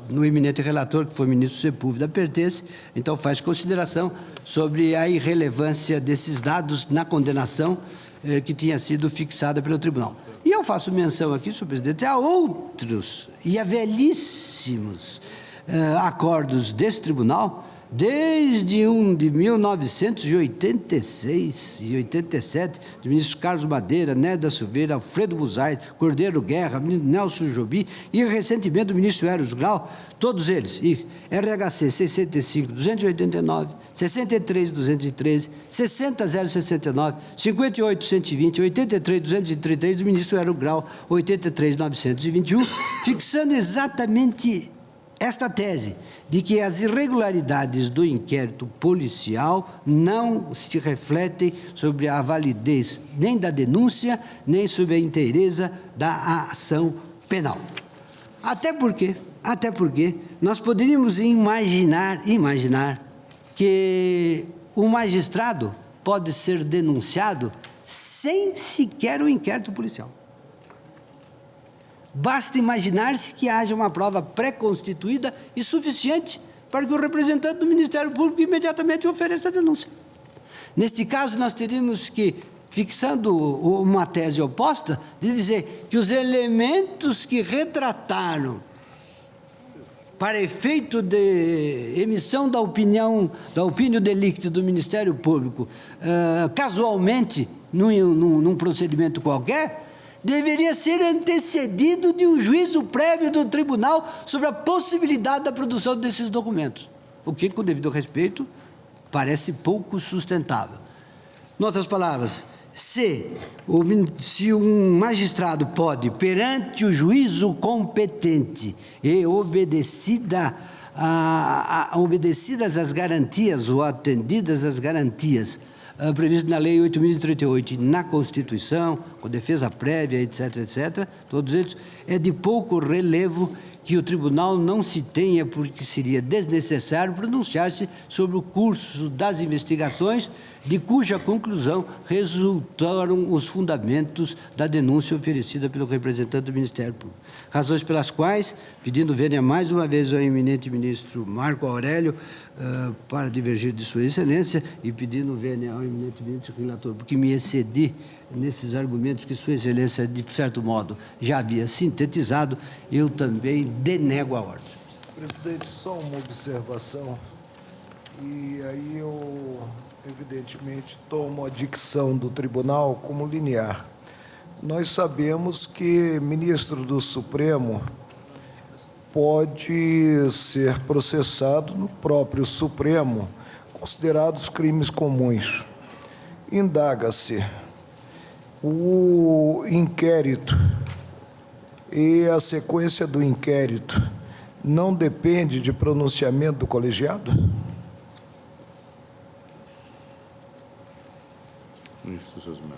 no eminente relator, que foi o ministro Sepúlveda, pertence, então faz consideração sobre a irrelevância desses dados na condenação que tinha sido fixada pelo tribunal. E eu faço menção aqui, senhor presidente, a outros e a velhíssimos acordos desse tribunal, desde um de 1986 e 87, do ministro Carlos Madeira, Nerda Silveira, Alfredo Buzaide, Cordeiro Guerra, Nelson Jobim e, recentemente, o ministro Eros Grau, todos eles, e RHC 65, 289, 63, 213, 60, 069, 58, 120, 83, 233, do ministro Eros Grau, 83, 921, fixando exatamente esta tese de que as irregularidades do inquérito policial não se refletem sobre a validez nem da denúncia, nem sobre a inteireza da ação penal. Até porque nós poderíamos imaginar que o magistrado pode ser denunciado sem sequer o inquérito policial. Basta imaginar-se que haja uma prova pré-constituída e suficiente para que o representante do Ministério Público imediatamente ofereça a denúncia. Neste caso, nós teríamos que, fixando uma tese oposta, de dizer que os elementos que retrataram para efeito de emissão da opinião delicti do Ministério Público, casualmente, num procedimento qualquer, deveria ser antecedido de um juízo prévio do tribunal sobre a possibilidade da produção desses documentos, o que, com devido respeito, parece pouco sustentável. Em outras palavras, se um magistrado pode, perante o juízo competente e obedecidas as garantias ou atendidas as garantias previsto na Lei 8.038 e na Constituição, com defesa prévia, etc., todos eles, é de pouco relevo que o tribunal não se tenha, porque seria desnecessário pronunciar-se sobre o curso das investigações, de cuja conclusão resultaram os fundamentos da denúncia oferecida pelo representante do Ministério Público. Razões pelas quais, pedindo vênia mais uma vez ao eminente ministro Marco Aurélio, para divergir de sua excelência, e pedindo vênia ao eminente ministro relator, porque me excedi nesses argumentos que sua excelência, de certo modo, já havia sintetizado, eu também denego a ordem. Presidente, só uma observação, e aí eu, evidentemente, tomo a dicção do tribunal como linear. Nós sabemos que ministro do Supremo pode ser processado no próprio Supremo, considerados crimes comuns. Indaga-se o inquérito e a sequência do inquérito não depende de pronunciamento do colegiado? Ministro Sousa Melo.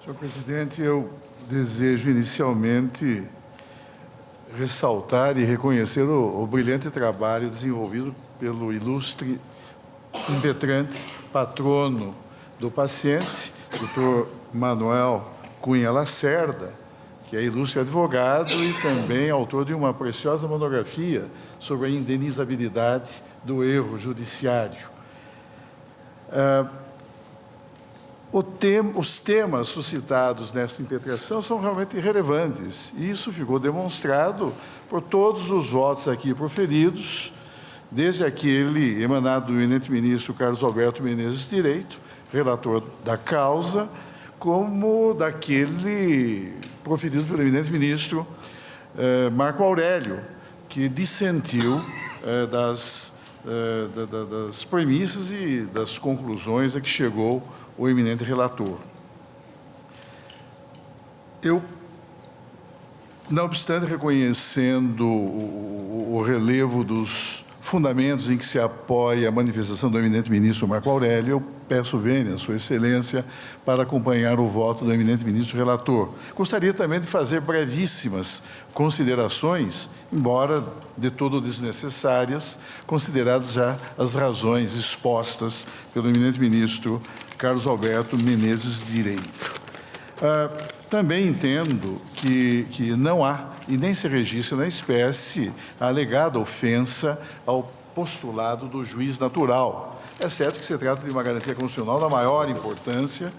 Senhor presidente, eu desejo inicialmente ressaltar e reconhecer o brilhante trabalho desenvolvido pelo ilustre, impetrante patrono do paciente, doutor Manuel Cunha Lacerda, que é ilustre advogado e também autor de uma preciosa monografia sobre a indenizabilidade do erro judiciário. Os temas suscitados nessa impetração são realmente relevantes, e isso ficou demonstrado por todos os votos aqui proferidos, desde aquele emanado do eminente ministro Carlos Alberto Menezes Direito, relator da causa, como daquele proferido pelo eminente ministro Marco Aurélio, que dissentiu das premissas e das conclusões a que chegou o eminente relator. Eu, não obstante reconhecendo o relevo dos fundamentos em que se apoia a manifestação do eminente ministro Marco Aurélio, eu peço vênia, Sua Excelência, para acompanhar o voto do eminente ministro relator. Gostaria também de fazer brevíssimas considerações, embora de todo desnecessárias, consideradas já as razões expostas pelo eminente ministro Carlos Alberto Menezes Direito. Também entendo que não há, e nem se registra na espécie, a alegada ofensa ao postulado do juiz natural. É certo que se trata de uma garantia constitucional da maior importância,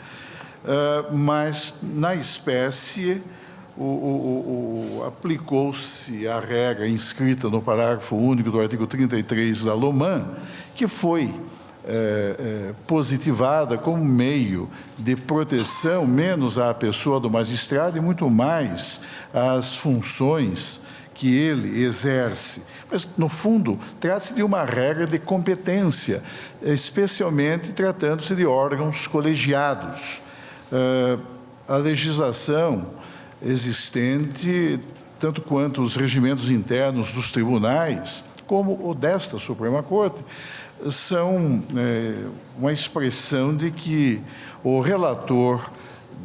mas, na espécie, aplicou-se a regra inscrita no parágrafo único do artigo 33 da LOMAN, que foi positivada como meio de proteção menos à pessoa do magistrado e muito mais às funções que ele exerce. Mas, no fundo, trata-se de uma regra de competência, especialmente tratando-se de órgãos colegiados. A legislação existente, tanto quanto os regimentos internos dos tribunais, como o desta Suprema Corte, são uma expressão de que o relator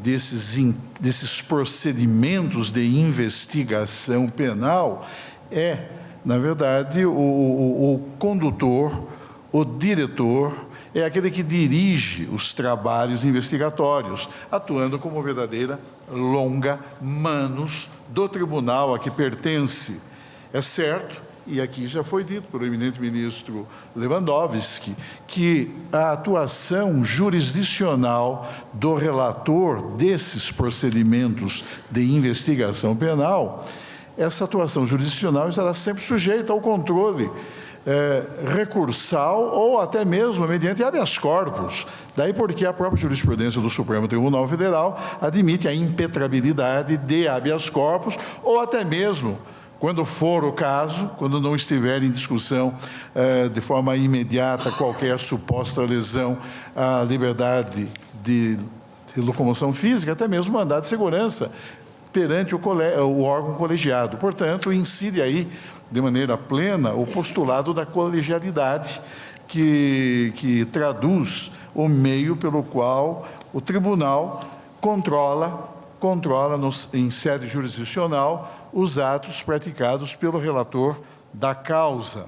desses procedimentos de investigação penal é, na verdade, o condutor, o diretor, é aquele que dirige os trabalhos investigatórios, atuando como verdadeira longa manus do tribunal a que pertence. É certo, e aqui já foi dito pelo eminente ministro Lewandowski, que a atuação jurisdicional do relator desses procedimentos de investigação penal, essa atuação jurisdicional estará sempre sujeita ao controle recursal ou até mesmo mediante habeas corpus. Daí porque a própria jurisprudência do Supremo Tribunal Federal admite a impetrabilidade de habeas corpus ou até mesmo, quando for o caso, quando não estiver em discussão de forma imediata qualquer suposta lesão à liberdade de locomoção física, até mesmo mandado de segurança perante o órgão colegiado. Portanto, incide aí, de maneira plena, o postulado da colegialidade, que traduz o meio pelo qual o tribunal controla em sede jurisdicional os atos praticados pelo relator da causa.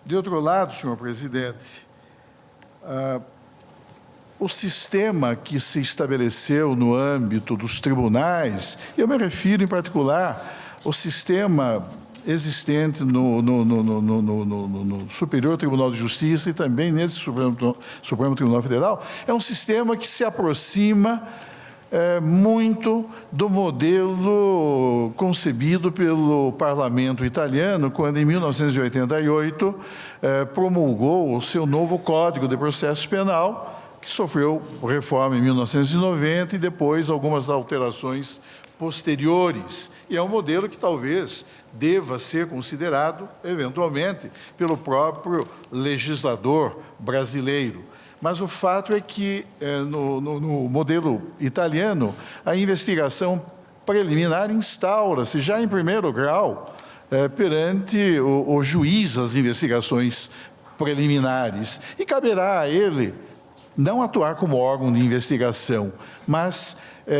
De outro lado, senhor presidente, o sistema que se estabeleceu no âmbito dos tribunais, eu me refiro em particular ao sistema existente no Superior Tribunal de Justiça e também nesse Supremo Tribunal Federal, é um sistema que se aproxima muito do modelo concebido pelo parlamento italiano, quando, em 1988, promulgou o seu novo Código de Processo Penal, que sofreu reforma em 1990 e depois algumas alterações posteriores. E é um modelo que talvez deva ser considerado, eventualmente, pelo próprio legislador brasileiro. Mas o fato é que, no modelo italiano, a investigação preliminar instaura-se já em primeiro grau perante o juiz das investigações preliminares. E caberá a ele não atuar como órgão de investigação, mas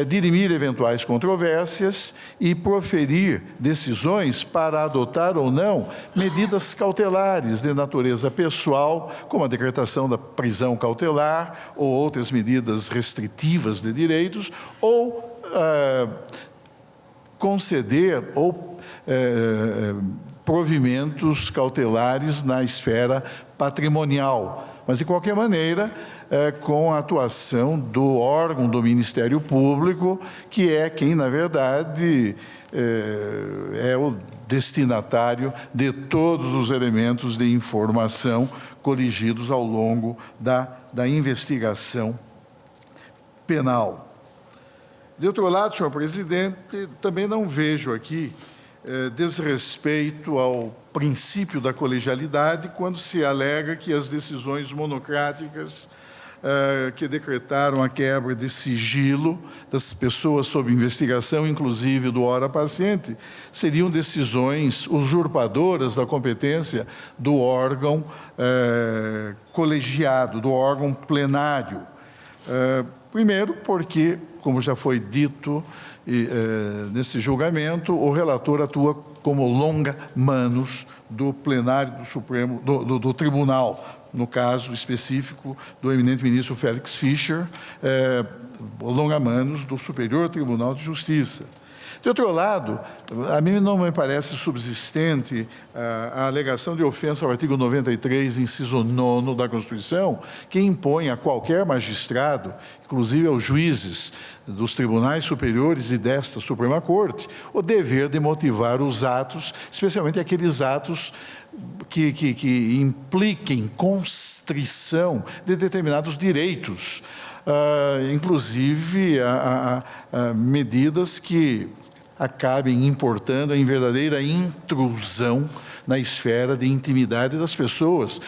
dirimir eventuais controvérsias e proferir decisões para adotar ou não medidas cautelares de natureza pessoal, como a decretação da prisão cautelar ou outras medidas restritivas de direitos, ou conceder ou provimentos cautelares na esfera patrimonial. Mas, de qualquer maneira, com a atuação do órgão do Ministério Público, que é quem, na verdade, é o destinatário de todos os elementos de informação coligidos ao longo da investigação penal. De outro lado, senhor presidente, também não vejo aqui desrespeito ao princípio da colegialidade quando se alega que as decisões monocráticas que decretaram a quebra de sigilo das pessoas sob investigação, inclusive do ora paciente, seriam decisões usurpadoras da competência do órgão colegiado, do órgão plenário. Primeiro, porque, como já foi dito nesse julgamento, o relator atua como longa-manos do plenário do Supremo, do Tribunal, no caso específico do eminente ministro Félix Fischer, longa-manos do Superior Tribunal de Justiça. De outro lado, a mim não me parece subsistente a alegação de ofensa ao artigo 93, inciso 9 da Constituição, que impõe a qualquer magistrado, inclusive aos juízes dos tribunais superiores e desta Suprema Corte, o dever de motivar os atos, especialmente aqueles atos que impliquem constrição de determinados direitos, inclusive medidas que acabem importando em verdadeira intrusão na esfera de intimidade das pessoas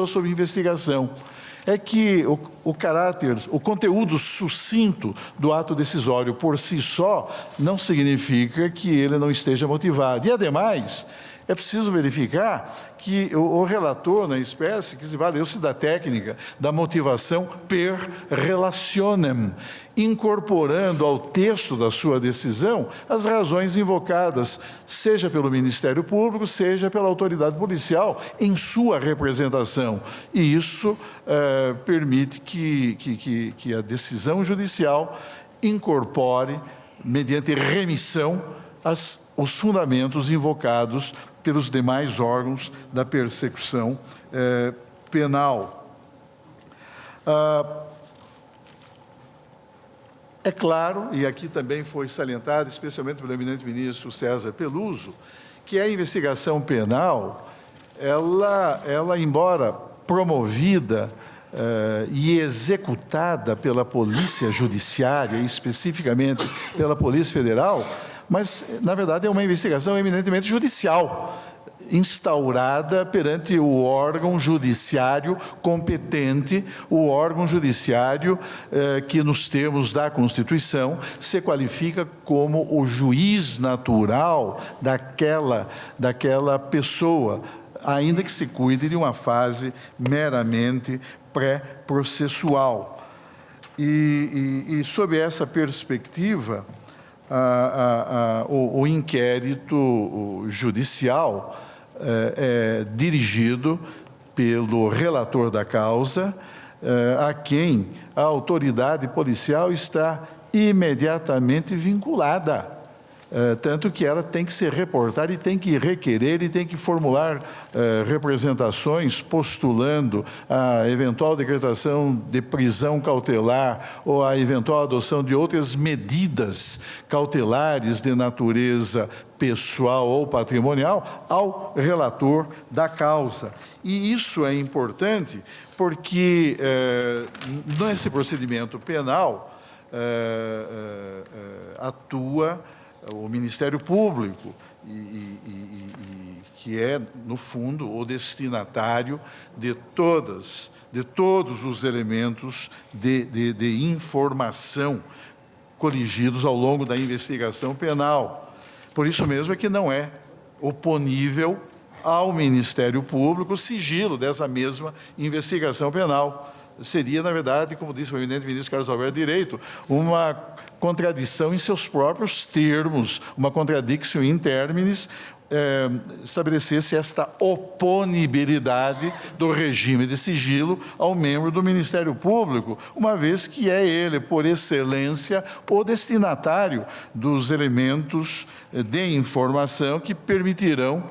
sob investigação. É que o conteúdo sucinto do ato decisório por si só não significa que ele não esteja motivado. E, ademais, é preciso verificar que o relator, na espécie, que se valeu-se da técnica da motivação per relationem, incorporando ao texto da sua decisão as razões invocadas, seja pelo Ministério Público, seja pela autoridade policial, em sua representação. E isso permite que a decisão judicial incorpore, mediante remissão, os fundamentos invocados pelos demais órgãos da persecução penal. É claro, e aqui também foi salientado, especialmente pelo eminente ministro César Peluso, que a investigação penal, ela embora promovida e executada pela Polícia Judiciária, especificamente pela Polícia Federal, mas, na verdade, é uma investigação eminentemente judicial, instaurada perante o órgão judiciário competente, o órgão judiciário que, nos termos da Constituição, se qualifica como o juiz natural daquela pessoa, ainda que se cuide de uma fase meramente pré-processual. E sob essa perspectiva, o inquérito judicial é dirigido pelo relator da causa, a quem a autoridade policial está imediatamente vinculada, tanto que ela tem que se reportar e tem que requerer e tem que formular representações postulando a eventual decretação de prisão cautelar ou a eventual adoção de outras medidas cautelares de natureza pessoal ou patrimonial ao relator da causa. E isso é importante porque, nesse procedimento penal, atua o Ministério Público, que é, no fundo, o destinatário de todos os elementos de informação coligidos ao longo da investigação penal. Por isso mesmo é que não é oponível ao Ministério Público o sigilo dessa mesma investigação penal. Seria, na verdade, como disse o eminente ministro Carlos Alberto Direito, uma contradição em seus próprios termos, uma contradictio in terminis, estabelecesse esta oponibilidade do regime de sigilo ao membro do Ministério Público, uma vez que é ele, por excelência, o destinatário dos elementos de informação que permitirão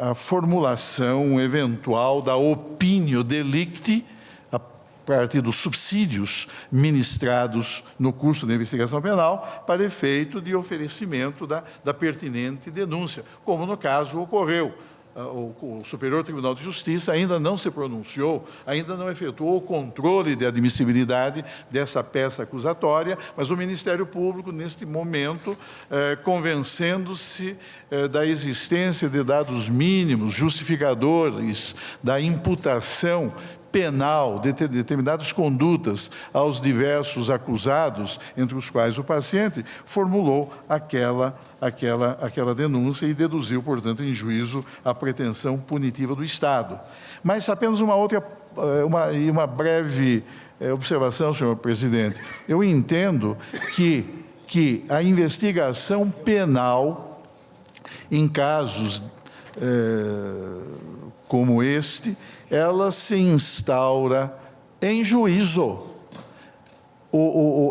a formulação eventual da opinio delicti a partir dos subsídios ministrados no curso de investigação penal para efeito de oferecimento da pertinente denúncia, como no caso ocorreu. o Superior Tribunal de Justiça ainda não se pronunciou, ainda não efetuou o controle de admissibilidade dessa peça acusatória, mas o Ministério Público, neste momento, convencendo-se da existência de dados mínimos justificadores da imputação penal de determinadas condutas aos diversos acusados, entre os quais o paciente, formulou aquela denúncia e deduziu, portanto, em juízo, a pretensão punitiva do Estado. Mas apenas uma breve observação, senhor presidente. Eu entendo que a investigação penal, em casos como este, ela se instaura em juízo.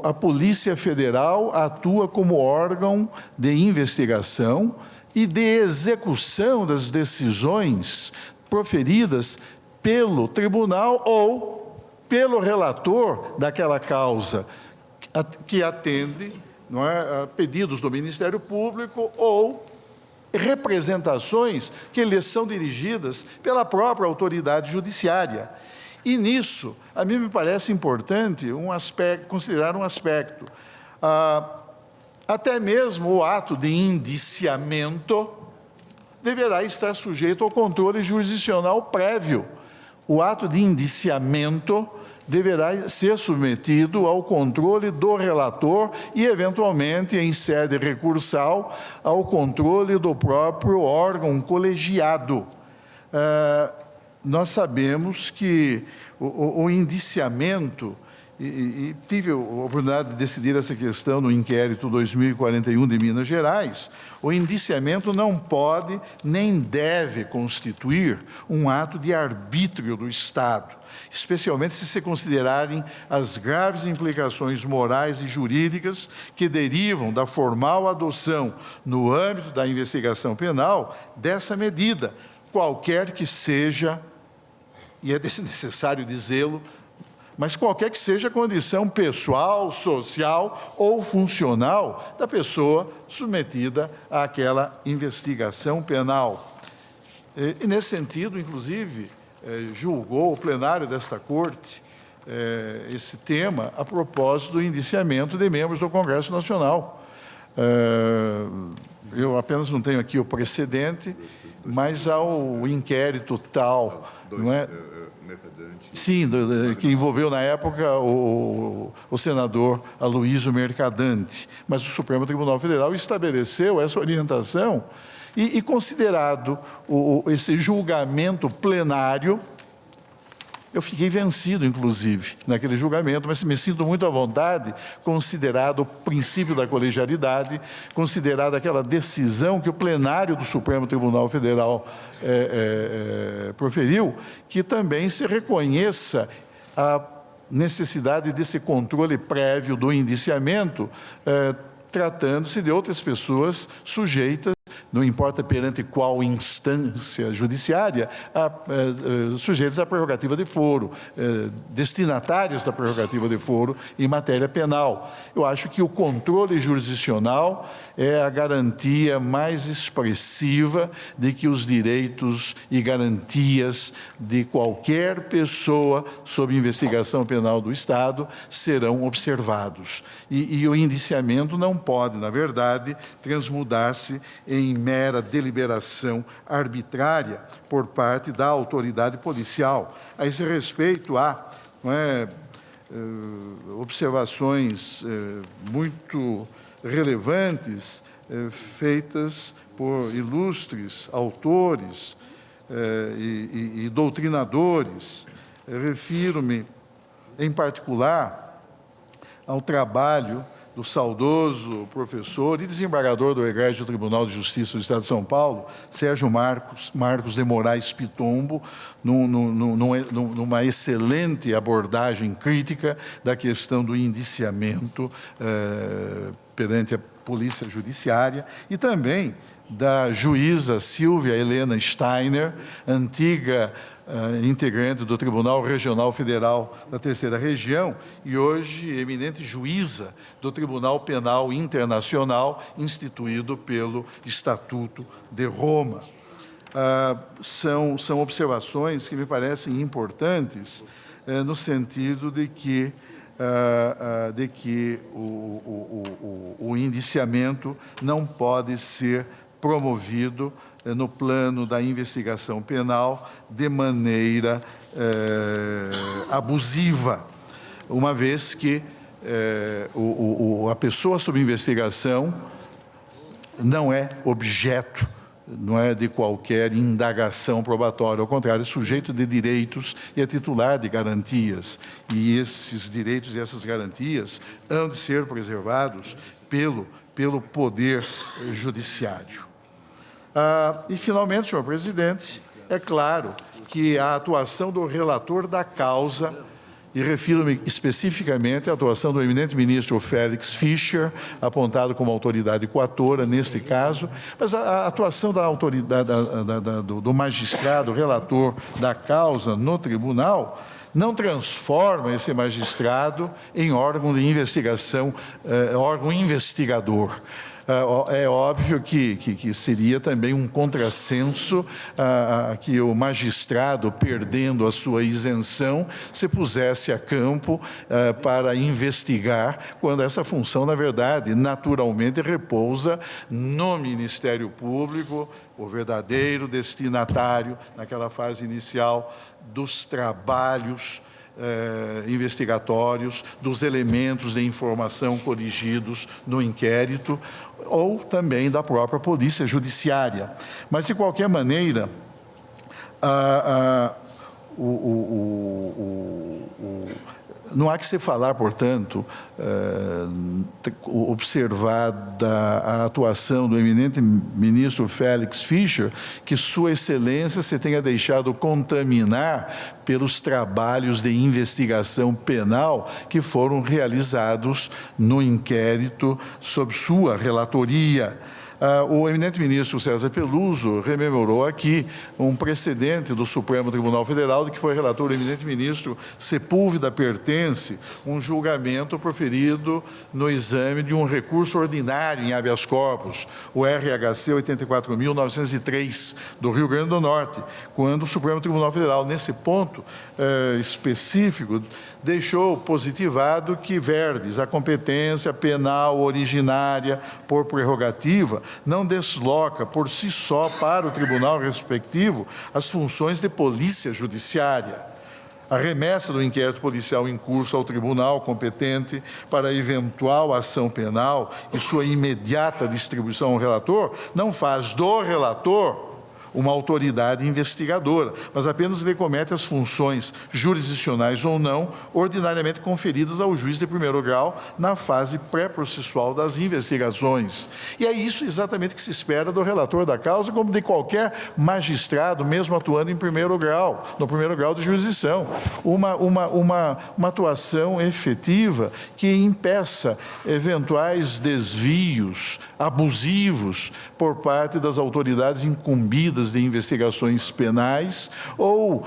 A Polícia Federal atua como órgão de investigação e de execução das decisões proferidas pelo tribunal ou pelo relator daquela causa, que atende, não é, a pedidos do Ministério Público ou representações que lhes são dirigidas pela própria autoridade judiciária. E nisso, a mim me parece importante considerar um aspecto. Até mesmo o ato de indiciamento deverá estar sujeito ao controle jurisdicional prévio. O ato de indiciamento deverá ser submetido ao controle do relator e, eventualmente, em sede recursal, ao controle do próprio órgão colegiado. Nós sabemos que o indiciamento, e tive a oportunidade de decidir essa questão no inquérito 2041 de Minas Gerais, o indiciamento não pode nem deve constituir um ato de arbítrio do Estado, especialmente se considerarem as graves implicações morais e jurídicas que derivam da formal adoção, no âmbito da investigação penal, dessa medida, qualquer que seja, e é necessário dizê-lo, mas qualquer que seja a condição pessoal, social ou funcional da pessoa submetida àquela investigação penal. E nesse sentido, inclusive, julgou o plenário desta Corte esse tema a propósito do indiciamento de membros do Congresso Nacional. Eu apenas não tenho aqui o precedente, mas há o inquérito tal, não é? Sim, que envolveu na época o senador Aloysio Mercadante. Mas o Supremo Tribunal Federal estabeleceu essa orientação e considerado esse julgamento plenário, eu fiquei vencido, inclusive, naquele julgamento, mas me sinto muito à vontade, considerado o princípio da colegialidade, considerado aquela decisão que o plenário do Supremo Tribunal Federal proferiu, que também se reconheça a necessidade desse controle prévio do indiciamento, tratando-se de outras pessoas sujeitas, não importa perante qual instância judiciária, sujeitos à prerrogativa de foro, destinatários da prerrogativa de foro em matéria penal. Eu acho que o controle jurisdicional é a garantia mais expressiva de que os direitos e garantias de qualquer pessoa sob investigação penal do Estado serão observados. E o indiciamento não pode, na verdade, transmudar-se em mera deliberação arbitrária por parte da autoridade policial. A esse respeito, há observações muito relevantes feitas por ilustres autores e doutrinadores. Refiro-me, em particular, ao trabalho do saudoso professor e desembargador do Egregiado Tribunal de Justiça do Estado de São Paulo, Sérgio Marcos de Moraes Pitombo, numa excelente abordagem crítica da questão do indiciamento perante a Polícia Judiciária e também da juíza Silvia Helena Steiner, antiga integrante do Tribunal Regional Federal da Terceira Região e hoje eminente juíza do Tribunal Penal Internacional instituído pelo Estatuto de Roma. são observações que me parecem importantes no sentido de que o indiciamento não pode ser promovido no plano da investigação penal de maneira abusiva, uma vez que a pessoa sob investigação não é objeto, não é de qualquer indagação probatória, ao contrário, é sujeito de direitos e é titular de garantias. E esses direitos e essas garantias hão de ser preservados pelo Poder Judiciário. E, finalmente, senhor presidente, é claro que a atuação do relator da causa, e refiro-me especificamente à atuação do eminente ministro Félix Fischer, apontado como autoridade coatora neste caso, mas a atuação da autoridade, do magistrado relator da causa no tribunal não transforma esse magistrado em órgão de investigação, órgão investigador. É óbvio que seria também um contrassenso que o magistrado, perdendo a sua isenção, se pusesse a campo para investigar, quando essa função, na verdade, naturalmente repousa no Ministério Público, o verdadeiro destinatário, naquela fase inicial, dos trabalhos investigatórios, dos elementos de informação coligidos no inquérito, ou também da própria polícia judiciária. Mas, de qualquer maneira, não há que se falar, portanto, observada a atuação do eminente ministro Félix Fischer, que Sua Excelência se tenha deixado contaminar pelos trabalhos de investigação penal que foram realizados no inquérito sob sua relatoria. O eminente ministro César Peluso rememorou aqui um precedente do Supremo Tribunal Federal, de que foi relator o eminente ministro Sepúlveda Pertence, um julgamento proferido no exame de um recurso ordinário em habeas corpus, o RHC 84.903, do Rio Grande do Norte, quando o Supremo Tribunal Federal, nesse ponto específico, deixou positivado que verbis, a competência penal originária por prerrogativa, não desloca por si só para o tribunal respectivo as funções de polícia judiciária. A remessa do inquérito policial em curso ao tribunal competente para eventual ação penal e sua imediata distribuição ao relator não faz do relator uma autoridade investigadora, mas apenas lhe comete as funções jurisdicionais ou não, ordinariamente conferidas ao juiz de primeiro grau na fase pré-processual das investigações. E é isso exatamente que se espera do relator da causa, como de qualquer magistrado, mesmo atuando em primeiro grau, no primeiro grau de jurisdição. Uma atuação efetiva que impeça eventuais desvios abusivos por parte das autoridades incumbidas de investigações penais ou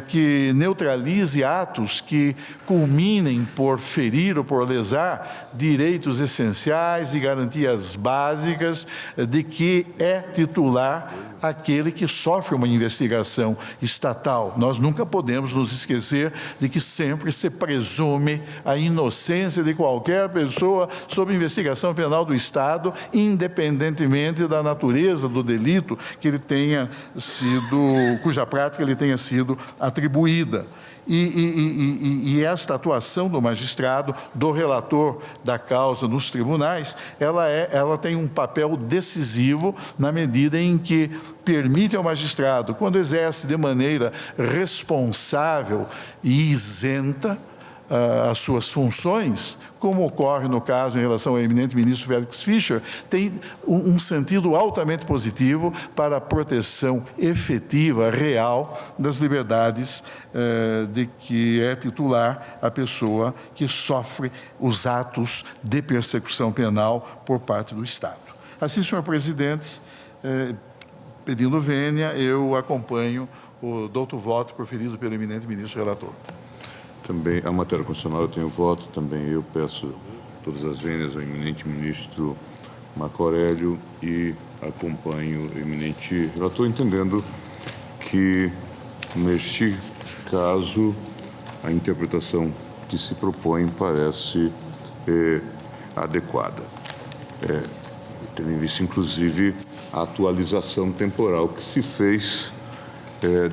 que neutralize atos que culminem por ferir ou por lesar direitos essenciais e garantias básicas de que é titular aquele que sofre uma investigação estatal. Nós nunca podemos nos esquecer de que sempre se presume a inocência de qualquer pessoa sob investigação penal do Estado, independentemente da natureza do delito que ele tenha sido, cuja prática ele tenha sido atribuída. E esta atuação do magistrado, do relator da causa nos tribunais, ela tem um papel decisivo na medida em que permite ao magistrado, quando exerce de maneira responsável e isenta as suas funções, como ocorre no caso em relação ao eminente ministro Félix Fischer, tem um sentido altamente positivo para a proteção efetiva, real, das liberdades de que é titular a pessoa que sofre os atos de persecução penal por parte do Estado. Assim, senhor presidente, pedindo vênia, eu acompanho o douto voto proferido pelo eminente ministro relator. Também a matéria constitucional eu tenho voto, também eu peço todas as vênias ao eminente ministro Marco Aurélio e acompanho o eminente relator, entendendo que, neste caso, a interpretação que se propõe parece adequada. Tendo em vista, inclusive, a atualização temporal que se fez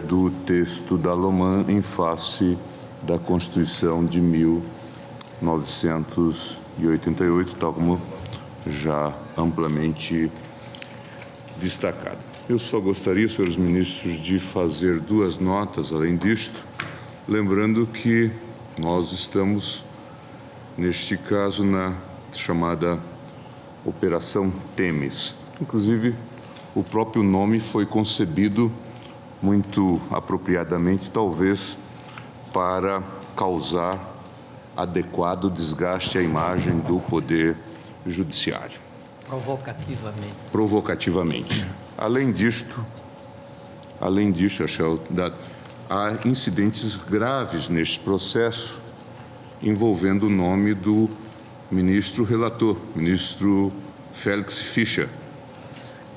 do texto da Loman em face da Constituição de 1988, tal como já amplamente destacado. Eu só gostaria, senhores ministros, de fazer duas notas além disto, lembrando que nós estamos, neste caso, na chamada Operação Temis. Inclusive, o próprio nome foi concebido muito apropriadamente, talvez, para causar adequado desgaste à imagem do Poder Judiciário. Provocativamente. Além disto, há incidentes graves neste processo envolvendo o nome do ministro relator, ministro Félix Fischer,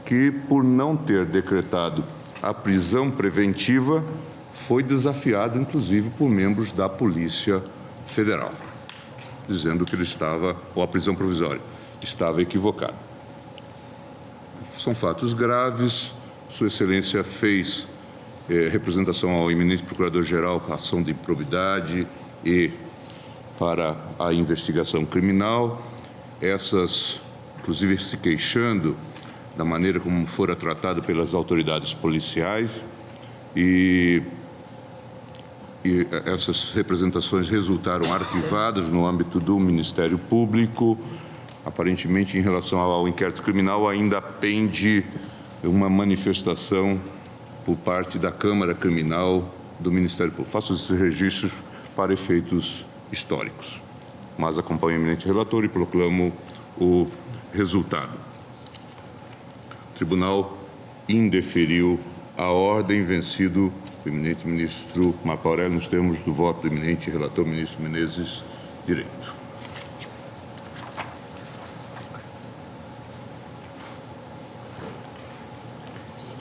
que, por não ter decretado a prisão preventiva, foi desafiado, inclusive, por membros da Polícia Federal, dizendo que ele estava, ou a prisão provisória, estava equivocado. São fatos graves. Sua Excelência fez representação ao eminente Procurador-Geral, ação de improbidade e para a investigação criminal. Essas, inclusive, se queixando da maneira como fora tratado pelas autoridades policiais, e essas representações resultaram arquivadas no âmbito do Ministério Público. Aparentemente, em relação ao inquérito criminal, ainda pende uma manifestação por parte da Câmara Criminal do Ministério Público. Faço esses registros para efeitos históricos, mas acompanho o eminente relator e proclamo o resultado. O Tribunal indeferiu a ordem, vencido o eminente ministro Marco Aurélio, nos termos do voto do eminente relator, ministro Menezes Direito.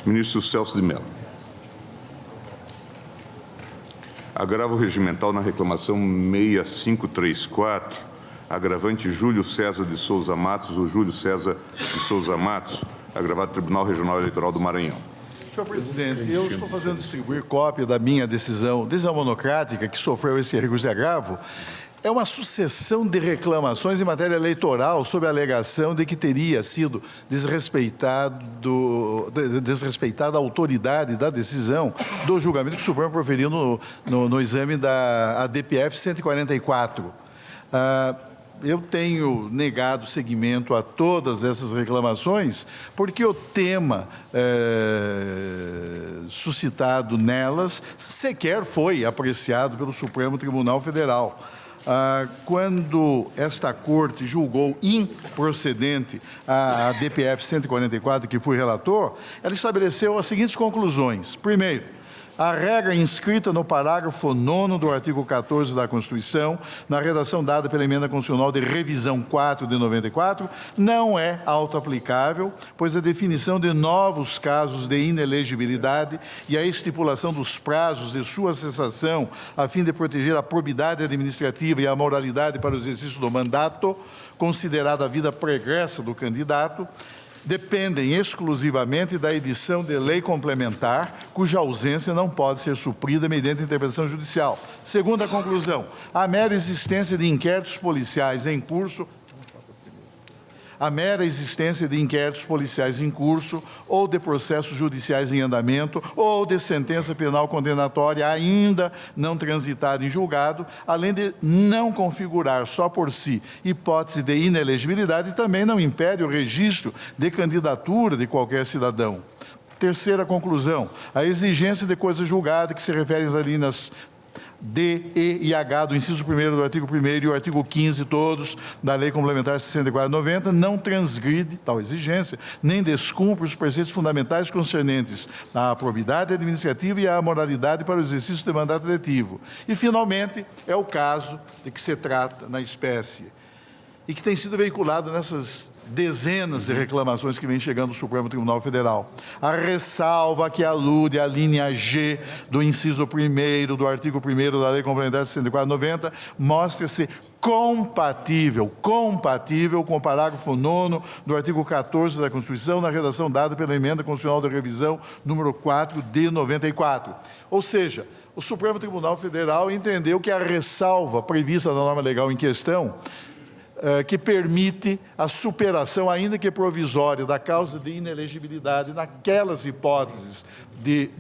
Ministro Celso de Mello. Agravo regimental na reclamação 6534, agravante Júlio César de Souza Matos, ou Júlio César de Souza Matos, agravado Tribunal Regional Eleitoral do Maranhão. Senhor presidente, eu estou fazendo distribuir cópia da minha decisão monocrática que sofreu esse recurso de agravo. É uma sucessão de reclamações em matéria eleitoral sob a alegação de que teria sido desrespeitada a autoridade da decisão do julgamento que o Supremo proferiu no exame da ADPF 144. Eu tenho negado seguimento a todas essas reclamações porque o tema suscitado nelas sequer foi apreciado pelo Supremo Tribunal Federal. Quando esta Corte julgou improcedente a DPF 144, que fui relator, ela estabeleceu as seguintes conclusões. Primeiro, a regra inscrita no parágrafo 9º do artigo 14 da Constituição, na redação dada pela Emenda Constitucional de Revisão 4 de 94, não é auto-aplicável, pois a definição de novos casos de inelegibilidade e a estipulação dos prazos de sua cessação, a fim de proteger a probidade administrativa e a moralidade para o exercício do mandato, considerada a vida pregressa do candidato, dependem exclusivamente da edição de lei complementar, cuja ausência não pode ser suprida mediante interpretação judicial. Segunda conclusão, a mera existência de inquéritos policiais em curso ou de processos judiciais em andamento ou de sentença penal condenatória ainda não transitada em julgado, além de não configurar só por si hipótese de inelegibilidade, também não impede o registro de candidatura de qualquer cidadão. Terceira conclusão, a exigência de coisa julgada, que se refere às alíneas D, E e H do inciso 1º do artigo 1º e o artigo 15 todos da Lei Complementar 64/90 não transgride tal exigência, nem descumpre os preceitos fundamentais concernentes à probidade administrativa e à moralidade para o exercício de mandato eletivo. E, finalmente, é o caso de que se trata na espécie e que tem sido veiculado nessas dezenas de reclamações que vem chegando do Supremo Tribunal Federal. A ressalva que alude à linha G do inciso 1º do artigo 1º da Lei Complementar 64/90 mostra-se compatível com o parágrafo 9º do artigo 14 da Constituição, na redação dada pela Emenda Constitucional de Revisão número 4 de 94. Ou seja, o Supremo Tribunal Federal entendeu que a ressalva prevista na norma legal em questão, que permite a superação, ainda que provisória, da causa de inelegibilidade naquelas hipóteses de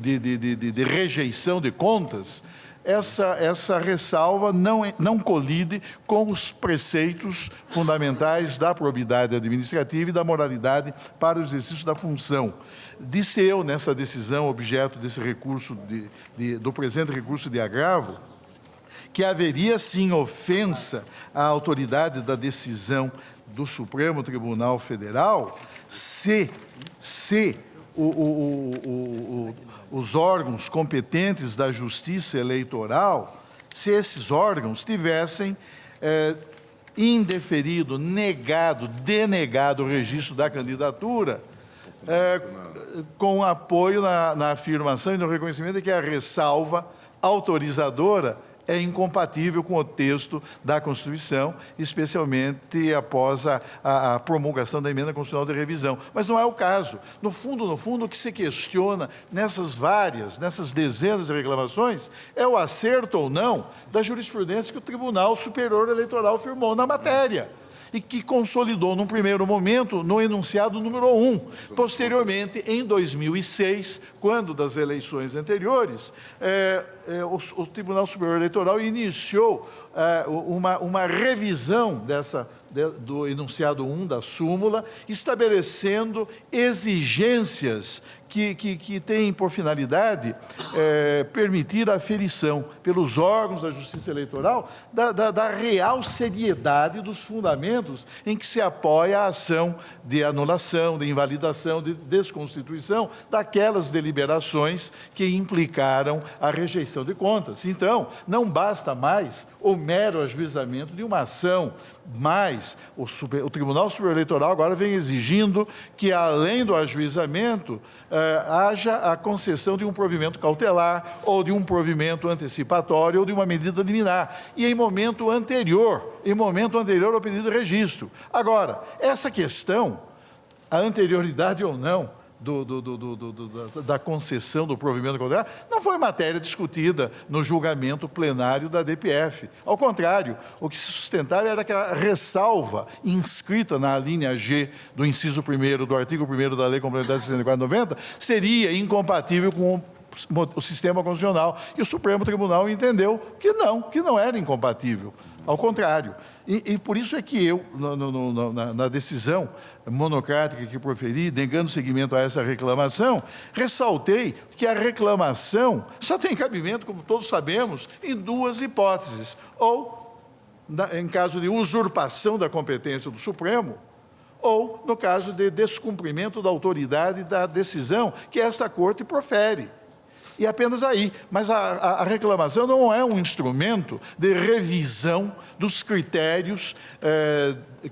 rejeição de contas, essa ressalva não colide com os preceitos fundamentais da probidade administrativa e da moralidade para o exercício da função. Disse eu, nessa decisão, objeto desse recurso, do presente recurso de agravo, que haveria, sim, ofensa à autoridade da decisão do Supremo Tribunal Federal se os órgãos competentes da Justiça Eleitoral, se esses órgãos tivessem indeferido, denegado o registro da candidatura, com apoio na afirmação e no reconhecimento de que a ressalva autorizadora é incompatível com o texto da Constituição, especialmente após a promulgação da Emenda Constitucional de Revisão. Mas não é o caso. No fundo, o que se questiona nessas dezenas de reclamações é o acerto ou não da jurisprudência que o Tribunal Superior Eleitoral firmou na matéria e que consolidou, num primeiro momento, no enunciado número 1. Posteriormente, em 2006, quando das eleições anteriores, o Tribunal Superior Eleitoral iniciou uma revisão do enunciado 1 da súmula, estabelecendo exigências que têm por finalidade permitir a aferição pelos órgãos da Justiça Eleitoral da real seriedade dos fundamentos em que se apoia a ação de anulação, de invalidação, de desconstituição daquelas deliberações que implicaram a rejeição de contas. Então, não basta mais o mero ajuizamento de uma ação, mas o Tribunal Superior Eleitoral agora vem exigindo que, além do ajuizamento, haja a concessão de um provimento cautelar, ou de um provimento antecipatório, ou de uma medida liminar, e em momento anterior ao pedido de registro. Agora, essa questão, a anterioridade ou não da concessão do provimento cautelar, não foi matéria discutida no julgamento plenário da DPF. Ao contrário, o que se sustentava era que a ressalva inscrita na linha G do inciso 1º do artigo 1º da Lei Complementar 64/90 seria incompatível com o sistema constitucional. E o Supremo Tribunal entendeu que não era incompatível. Ao contrário. E por isso é que eu, na decisão monocrática que proferi, negando seguimento a essa reclamação, ressaltei que a reclamação só tem cabimento, como todos sabemos, em duas hipóteses. Ou, em caso de usurpação da competência do Supremo, ou no caso de descumprimento da autoridade da decisão que esta Corte profere. E apenas aí. Mas a reclamação não é um instrumento de revisão dos critérios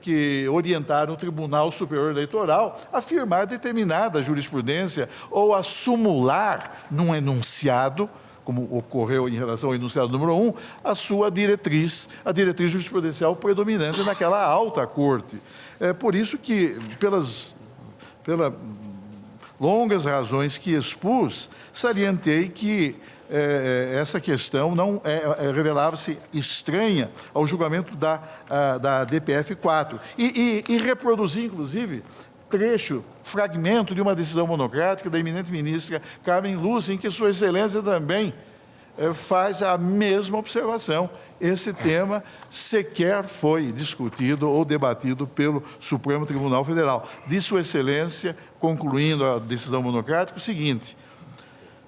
que orientaram o Tribunal Superior Eleitoral a firmar determinada jurisprudência ou a sumular num enunciado, como ocorreu em relação ao enunciado número 1, a sua diretriz, a diretriz jurisprudencial predominante naquela alta corte. É por isso que, pelas longas razões que expus, salientei que essa questão não revelava-se estranha ao julgamento da DPF 4. E reproduzi, inclusive, fragmento de uma decisão monocrática da eminente ministra Carmen Lúcia, em que Sua Excelência também faz a mesma observação. Esse tema sequer foi discutido ou debatido pelo Supremo Tribunal Federal. Diz Sua Excelência, concluindo a decisão monocrática, o seguinte: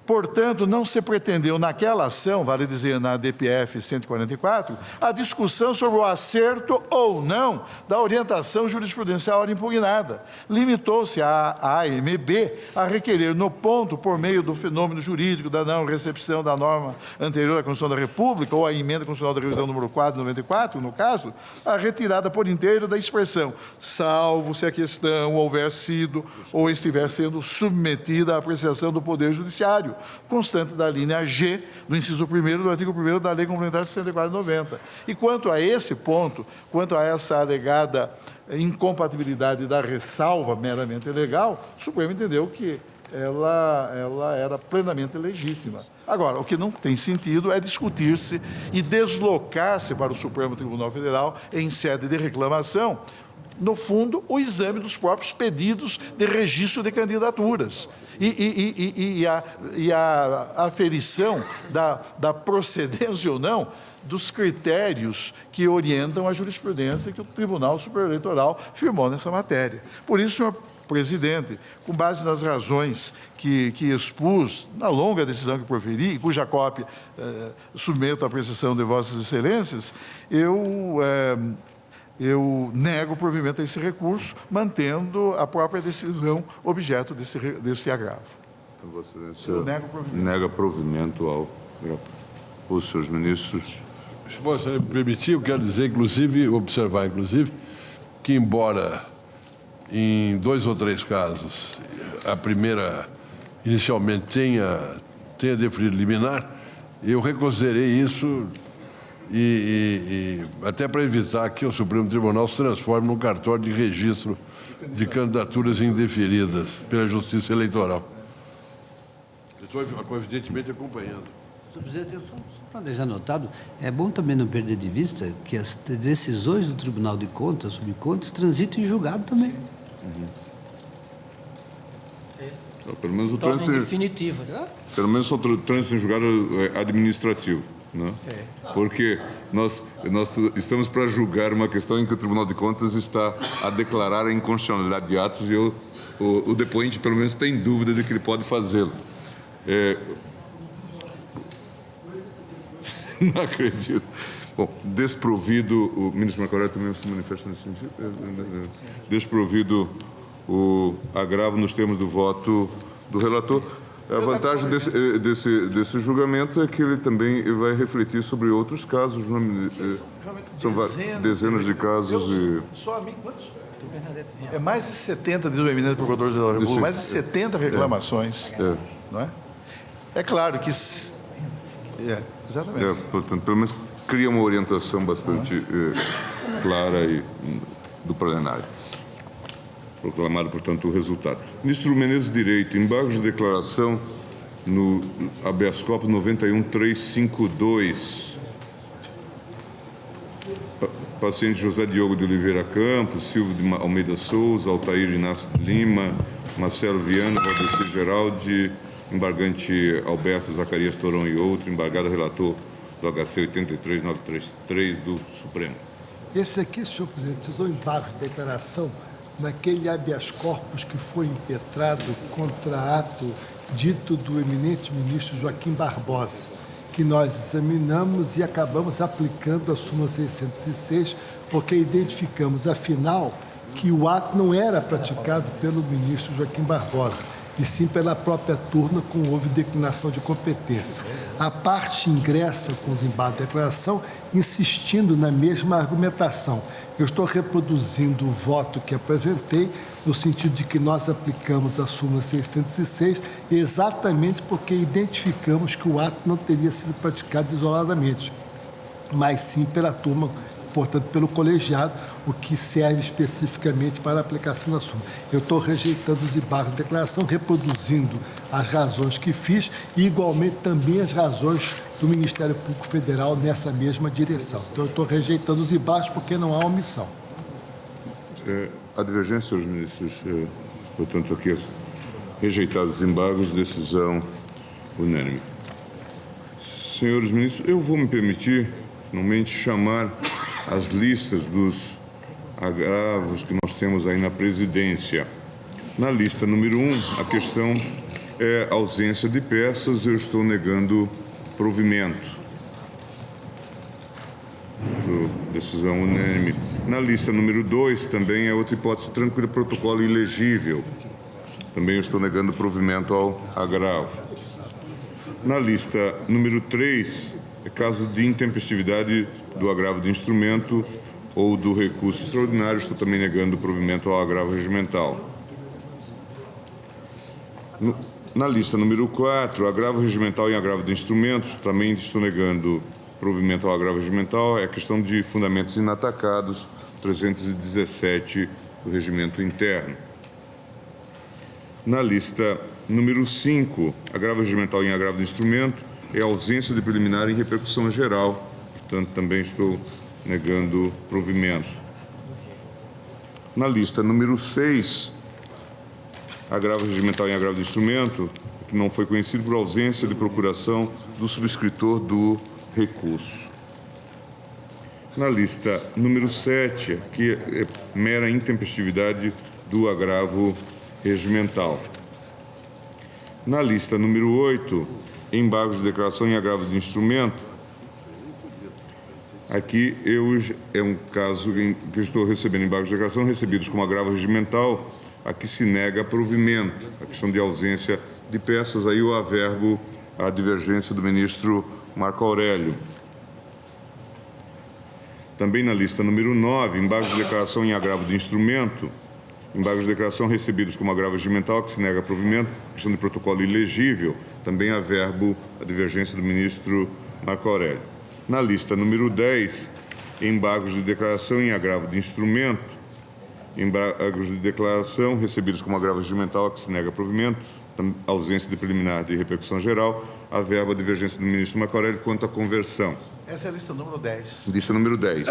Portanto, não se pretendeu naquela ação, vale dizer, na DPF 144, a discussão sobre o acerto ou não da orientação jurisprudencial impugnada. Limitou-se a AMB a requerer no ponto, por meio do fenômeno jurídico da não recepção da norma anterior à Constituição da República ou à emenda constitucional da revisão número 4, 94, no caso, a retirada por inteiro da expressão, salvo se a questão houver sido ou estiver sendo submetida à apreciação do Poder Judiciário, constante da linha G do inciso 1º do artigo 1º da Lei Complementar 64/90. E quanto a esse ponto, quanto a essa alegada incompatibilidade da ressalva meramente legal, o Supremo entendeu que ela era plenamente legítima. Agora, o que não tem sentido é discutir-se e deslocar-se para o Supremo Tribunal Federal em sede de reclamação, no fundo, o exame dos próprios pedidos de registro de candidaturas e a aferição da procedência ou não dos critérios que orientam a jurisprudência que o Tribunal Superior Eleitoral firmou nessa matéria. Por isso, senhor presidente, com base nas razões que expus na longa decisão que proferi, e cuja cópia submeto à apreciação de vossas excelências, eu nego o provimento a esse recurso, mantendo a própria decisão objeto desse agravo. Vossa Excelência, eu nego o provimento. Nega provimento aos senhores ministros. Se você me permitir, eu quero dizer, observar, que embora em 2 ou 3 casos a primeira inicialmente tenha deferido liminar, eu reconsiderei isso e até para evitar que o Supremo Tribunal se transforme num cartório de registro de candidaturas indeferidas pela Justiça Eleitoral. Eu estou evidentemente acompanhando. Senhor presidente, só para deixar anotado, é bom também não perder de vista que as decisões do Tribunal de Contas, subcontas, transitam em julgado também. Pelo menos o trânsito definitivas. Pelo menos o trânsito em julgado administrativo. Né? Porque nós estamos para julgar uma questão em que o Tribunal de Contas está a declarar a inconstitucionalidade de atos e o depoente, pelo menos, tem dúvida de que ele pode fazê-lo. Não acredito. Bom, desprovido, o ministro Marco Aurélio também se manifesta nesse sentido. Desprovido o agravo nos termos do voto do relator. A vantagem desse julgamento é que ele também vai refletir sobre outros casos. São dezenas de casos. Só a mim, quantos? É mais de 70, diz o eminente Procurador-Geral da República, mais de 70 reclamações. Não é? É claro que... exatamente. Portanto, pelo menos cria uma orientação bastante clara do plenário. Proclamado, portanto, o resultado. Ministro Menezes Direito, embargos de declaração no habeas corpus 91352. Paciente José Diogo de Oliveira Campos, Silvio de Almeida Souza, Altair Inácio Lima, Marcelo Viana, Valdeci Geraldi, embargante Alberto Zacarias Torão e outro, embargado relator do HC 83933 do Supremo. Esse aqui, senhor presidente, são embargos de declaração naquele habeas corpus que foi impetrado contra ato dito do eminente ministro Joaquim Barbosa, que nós examinamos e acabamos aplicando a súmula 606, porque identificamos, afinal, que o ato não era praticado pelo ministro Joaquim Barbosa, e sim pela própria turma, com houve declinação de competência. A parte ingressa com os embargos de declaração, insistindo na mesma argumentação. Eu estou reproduzindo o voto que apresentei, no sentido de que nós aplicamos a súmula 606, exatamente porque identificamos que o ato não teria sido praticado isoladamente, mas sim pela turma, portanto, pelo colegiado, o que serve especificamente para a aplicação da súmula. Eu estou rejeitando os embargos de declaração, reproduzindo as razões que fiz e, igualmente, também as razões do Ministério Público Federal nessa mesma direção. Então, eu estou rejeitando os embargos porque não há omissão. A divergência, senhores ministros, portanto, aqui, rejeitados os embargos, decisão unânime. Senhores ministros, eu vou me permitir, finalmente, chamar as listas dos agravos que nós temos aí na presidência. Na lista número 1, a questão é ausência de peças, eu estou negando provimento. Decisão unânime. Na lista número 2, também é outra hipótese tranquila, protocolo ilegível. Também eu estou negando provimento ao agravo. Na lista número 3, é caso de intempestividade do agravo de instrumento ou do recurso extraordinário, estou também negando provimento ao agravo regimental. Na lista número 4, agravo regimental e agravo de instrumentos, também estou negando provimento ao agravo regimental, é a questão de fundamentos inatacados, 317 do regimento interno. Na lista número 5, agravo regimental em agravo de instrumento, é ausência de preliminar em repercussão geral, portanto, também estou negando provimento. Na lista número 6, agravo regimental em agravo de instrumento, que não foi conhecido por ausência de procuração do subscritor do recurso. Na lista número 7, que é mera intempestividade do agravo regimental. Na lista número 8, embargos de declaração em agravo de instrumento, aqui é um caso em que eu estou recebendo embargos de declaração recebidos como agravo regimental, a que se nega provimento, a questão de ausência de peças, aí eu averbo a divergência do ministro Marco Aurélio. Também na lista número 9, embargos de declaração em agravo de instrumento, embargos de declaração recebidos como agravo regimental, que se nega provimento, questão de protocolo ilegível, também averbo a divergência do ministro Marco Aurélio. Na lista número 10, embargos de declaração em agravo de instrumento, embargos de declaração recebidos como agravo regimental, que se nega provimento, ausência de preliminar de repercussão geral, averbo a divergência do ministro Marco Aurélio quanto à conversão. Essa é a lista número 10. Lista número 10.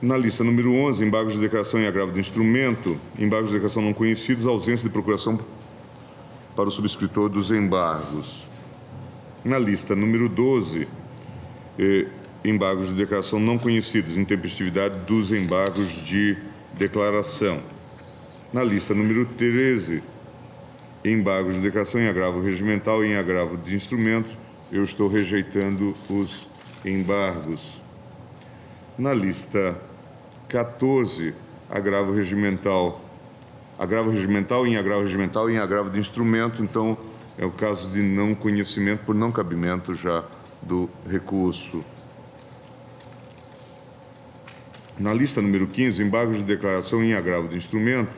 Na lista número 11, embargos de declaração em agravo de instrumento, embargos de declaração não conhecidos, ausência de procuração para o subscritor dos embargos. Na lista número 12, embargos de declaração não conhecidos, intempestividade dos embargos de declaração. Na lista número 13, embargos de declaração em agravo regimental e em agravo de instrumentos, eu estou rejeitando os embargos. Na lista 14, agravo regimental em agravo regimental e em agravo de instrumento, então é o caso de não conhecimento por não cabimento já do recurso. Na lista número 15, embargos de declaração em agravo de instrumento,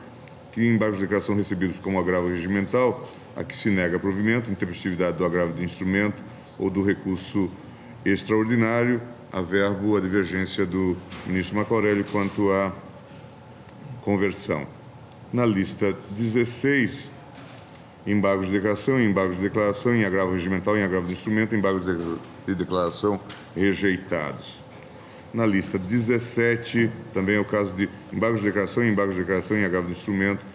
que embargos de declaração recebidos como agravo regimental, a que se nega provimento, intempestividade do agravo de instrumento ou do recurso extraordinário, averbo a divergência do ministro Marco Aurélio quanto à conversão. Na lista 16, embargos de declaração em agravo regimental, em agravo de instrumento, embargos de declaração rejeitados. Na lista 17, também é o caso de embargos de declaração em agravo de instrumento,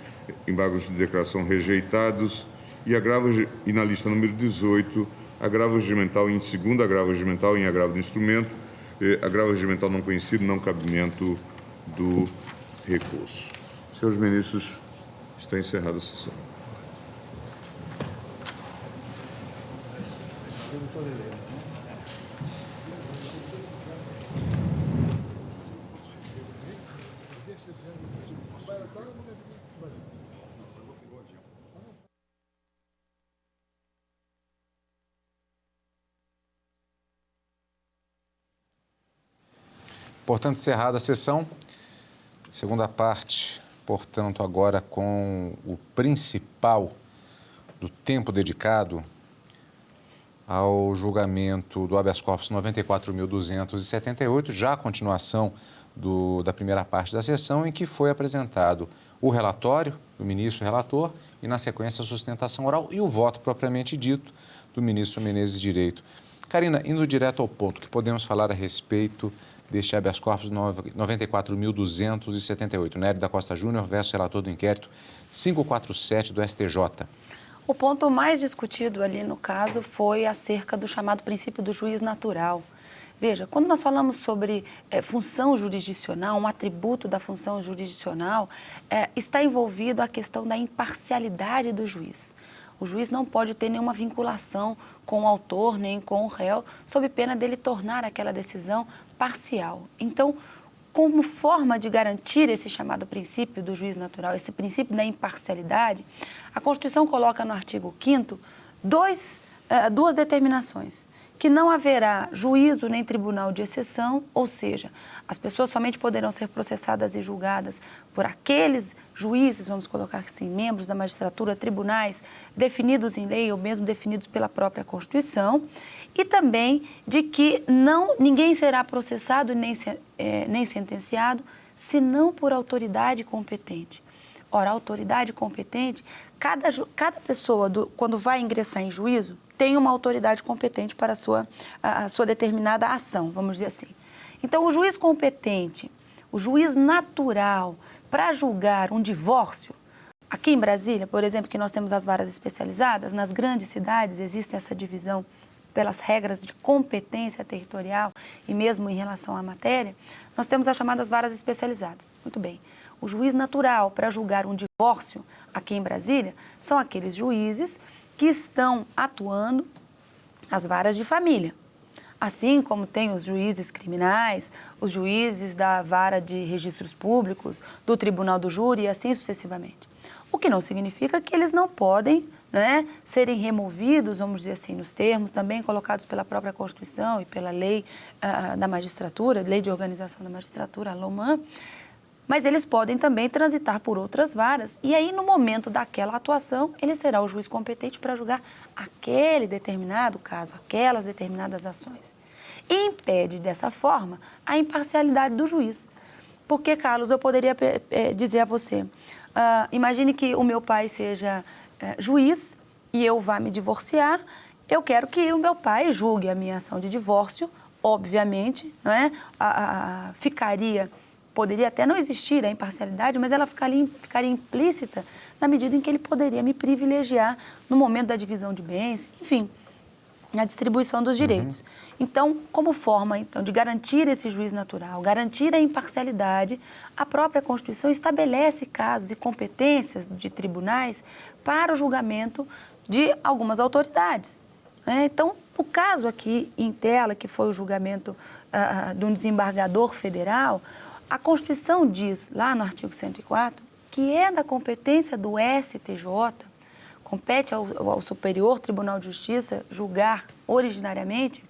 embargos de declaração rejeitados e na lista número 18, agravo regimental em segundo agravo regimental em agravo de instrumento, agravo regimental não conhecido, não cabimento do recurso. Senhores ministros, está encerrada a sessão. Portanto, encerrada a sessão. Segunda parte, portanto, agora com o principal do tempo dedicado ao julgamento do habeas corpus 94.278, já a continuação da primeira parte da sessão, em que foi apresentado o relatório do ministro relator e, na sequência, a sustentação oral e o voto propriamente dito do ministro Menezes Direito. Carina, indo direto ao ponto, que podemos falar a respeito deste habeas corpus 94.278, Nery da Costa Júnior versus relator do inquérito 547 do STJ. O ponto mais discutido ali no caso foi acerca do chamado princípio do juiz natural. Veja, quando nós falamos sobre função jurisdicional, um atributo da função jurisdicional, está envolvido a questão da imparcialidade do juiz. O juiz não pode ter nenhuma vinculação com o autor nem com o réu, sob pena dele tornar aquela decisão parcial. Então, como forma de garantir esse chamado princípio do juiz natural, esse princípio da imparcialidade, a Constituição coloca no artigo 5º duas determinações, que não haverá juízo nem tribunal de exceção, ou seja, as pessoas somente poderão ser processadas e julgadas por aqueles juízes, vamos colocar assim, membros da magistratura, tribunais definidos em lei ou mesmo definidos pela própria Constituição, e também de que ninguém será processado nem sentenciado, senão por autoridade competente. Ora, a autoridade competente, cada pessoa, quando vai ingressar em juízo, tem uma autoridade competente para a sua determinada ação, vamos dizer assim. Então, o juiz competente, o juiz natural para julgar um divórcio, aqui em Brasília, por exemplo, que nós temos as varas especializadas, nas grandes cidades existe essa divisão pelas regras de competência territorial e mesmo em relação à matéria, nós temos as chamadas varas especializadas. Muito bem. O juiz natural para julgar um divórcio aqui em Brasília são aqueles juízes que estão atuando nas varas de família. Assim como tem os juízes criminais, os juízes da vara de registros públicos, do tribunal do júri e assim sucessivamente. O que não significa que eles não podem, serem removidos, vamos dizer assim, nos termos também colocados pela própria Constituição e pela lei da magistratura, lei de organização da magistratura, a LOMAN, mas eles podem também transitar por outras varas e aí, no momento daquela atuação, ele será o juiz competente para julgar aquele determinado caso, aquelas determinadas ações. E impede, dessa forma, a imparcialidade do juiz. Porque, Carlos, eu poderia dizer a você, imagine que o meu pai seja juiz e eu vá me divorciar, eu quero que o meu pai julgue a minha ação de divórcio, obviamente, poderia até não existir a imparcialidade, mas ela ficaria implícita na medida em que ele poderia me privilegiar no momento da divisão de bens, enfim, na distribuição dos direitos. Então, como forma de garantir esse juiz natural, garantir a imparcialidade, a própria Constituição estabelece casos e competências de tribunais para o julgamento de algumas autoridades. Então, no caso aqui em tela, que foi o julgamento de um desembargador federal, a Constituição diz, lá no artigo 104, que é da competência do STJ, compete ao Superior Tribunal de Justiça julgar originariamente,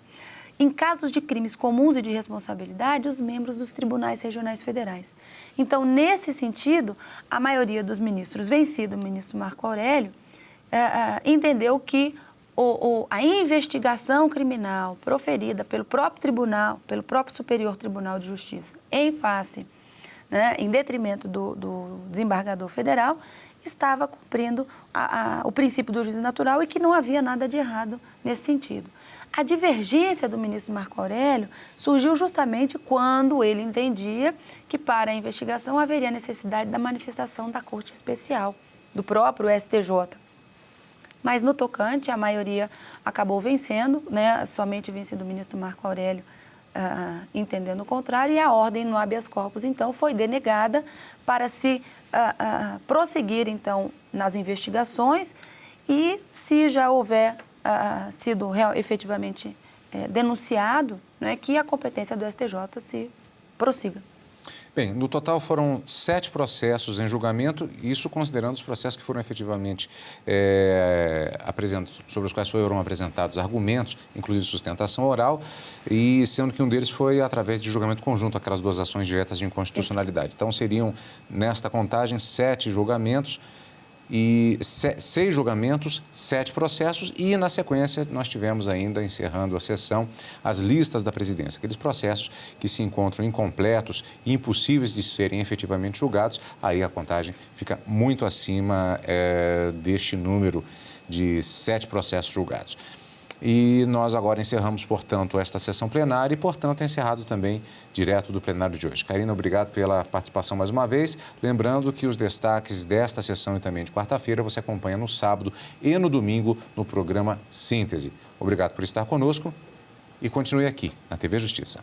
em casos de crimes comuns e de responsabilidade, os membros dos tribunais regionais federais. Então, nesse sentido, a maioria dos ministros, vencido o ministro Marco Aurélio, entendeu que a investigação criminal proferida pelo próprio tribunal, pelo próprio Superior Tribunal de Justiça, em detrimento do desembargador federal, estava cumprindo o princípio do juízo natural e que não havia nada de errado nesse sentido. A divergência do ministro Marco Aurélio surgiu justamente quando ele entendia que para a investigação haveria necessidade da manifestação da Corte Especial, do próprio STJ. Mas no tocante, a maioria acabou vencendo, somente vencido o ministro Marco Aurélio, entendendo o contrário, e a ordem no habeas corpus, então, foi denegada para se prosseguir, então, nas investigações e, se já houver sido efetivamente denunciado, que a competência do STJ se prossiga. Bem, no total foram 7 processos em julgamento, isso considerando os processos que foram efetivamente sobre os quais foram apresentados argumentos, inclusive sustentação oral, e sendo que um deles foi através de julgamento conjunto, aquelas 2 ações diretas de inconstitucionalidade. Então, seriam, nesta contagem, 7 julgamentos, e 6 julgamentos, 7 processos e, na sequência, nós tivemos ainda, encerrando a sessão, as listas da presidência, aqueles processos que se encontram incompletos e impossíveis de serem efetivamente julgados, aí a contagem fica muito acima deste número de 7 processos julgados. E nós agora encerramos, portanto, esta sessão plenária e, portanto, é encerrado também direto do plenário de hoje. Karina, obrigado pela participação mais uma vez. Lembrando que os destaques desta sessão e também de quarta-feira você acompanha no sábado e no domingo no programa Síntese. Obrigado por estar conosco e continue aqui na TV Justiça.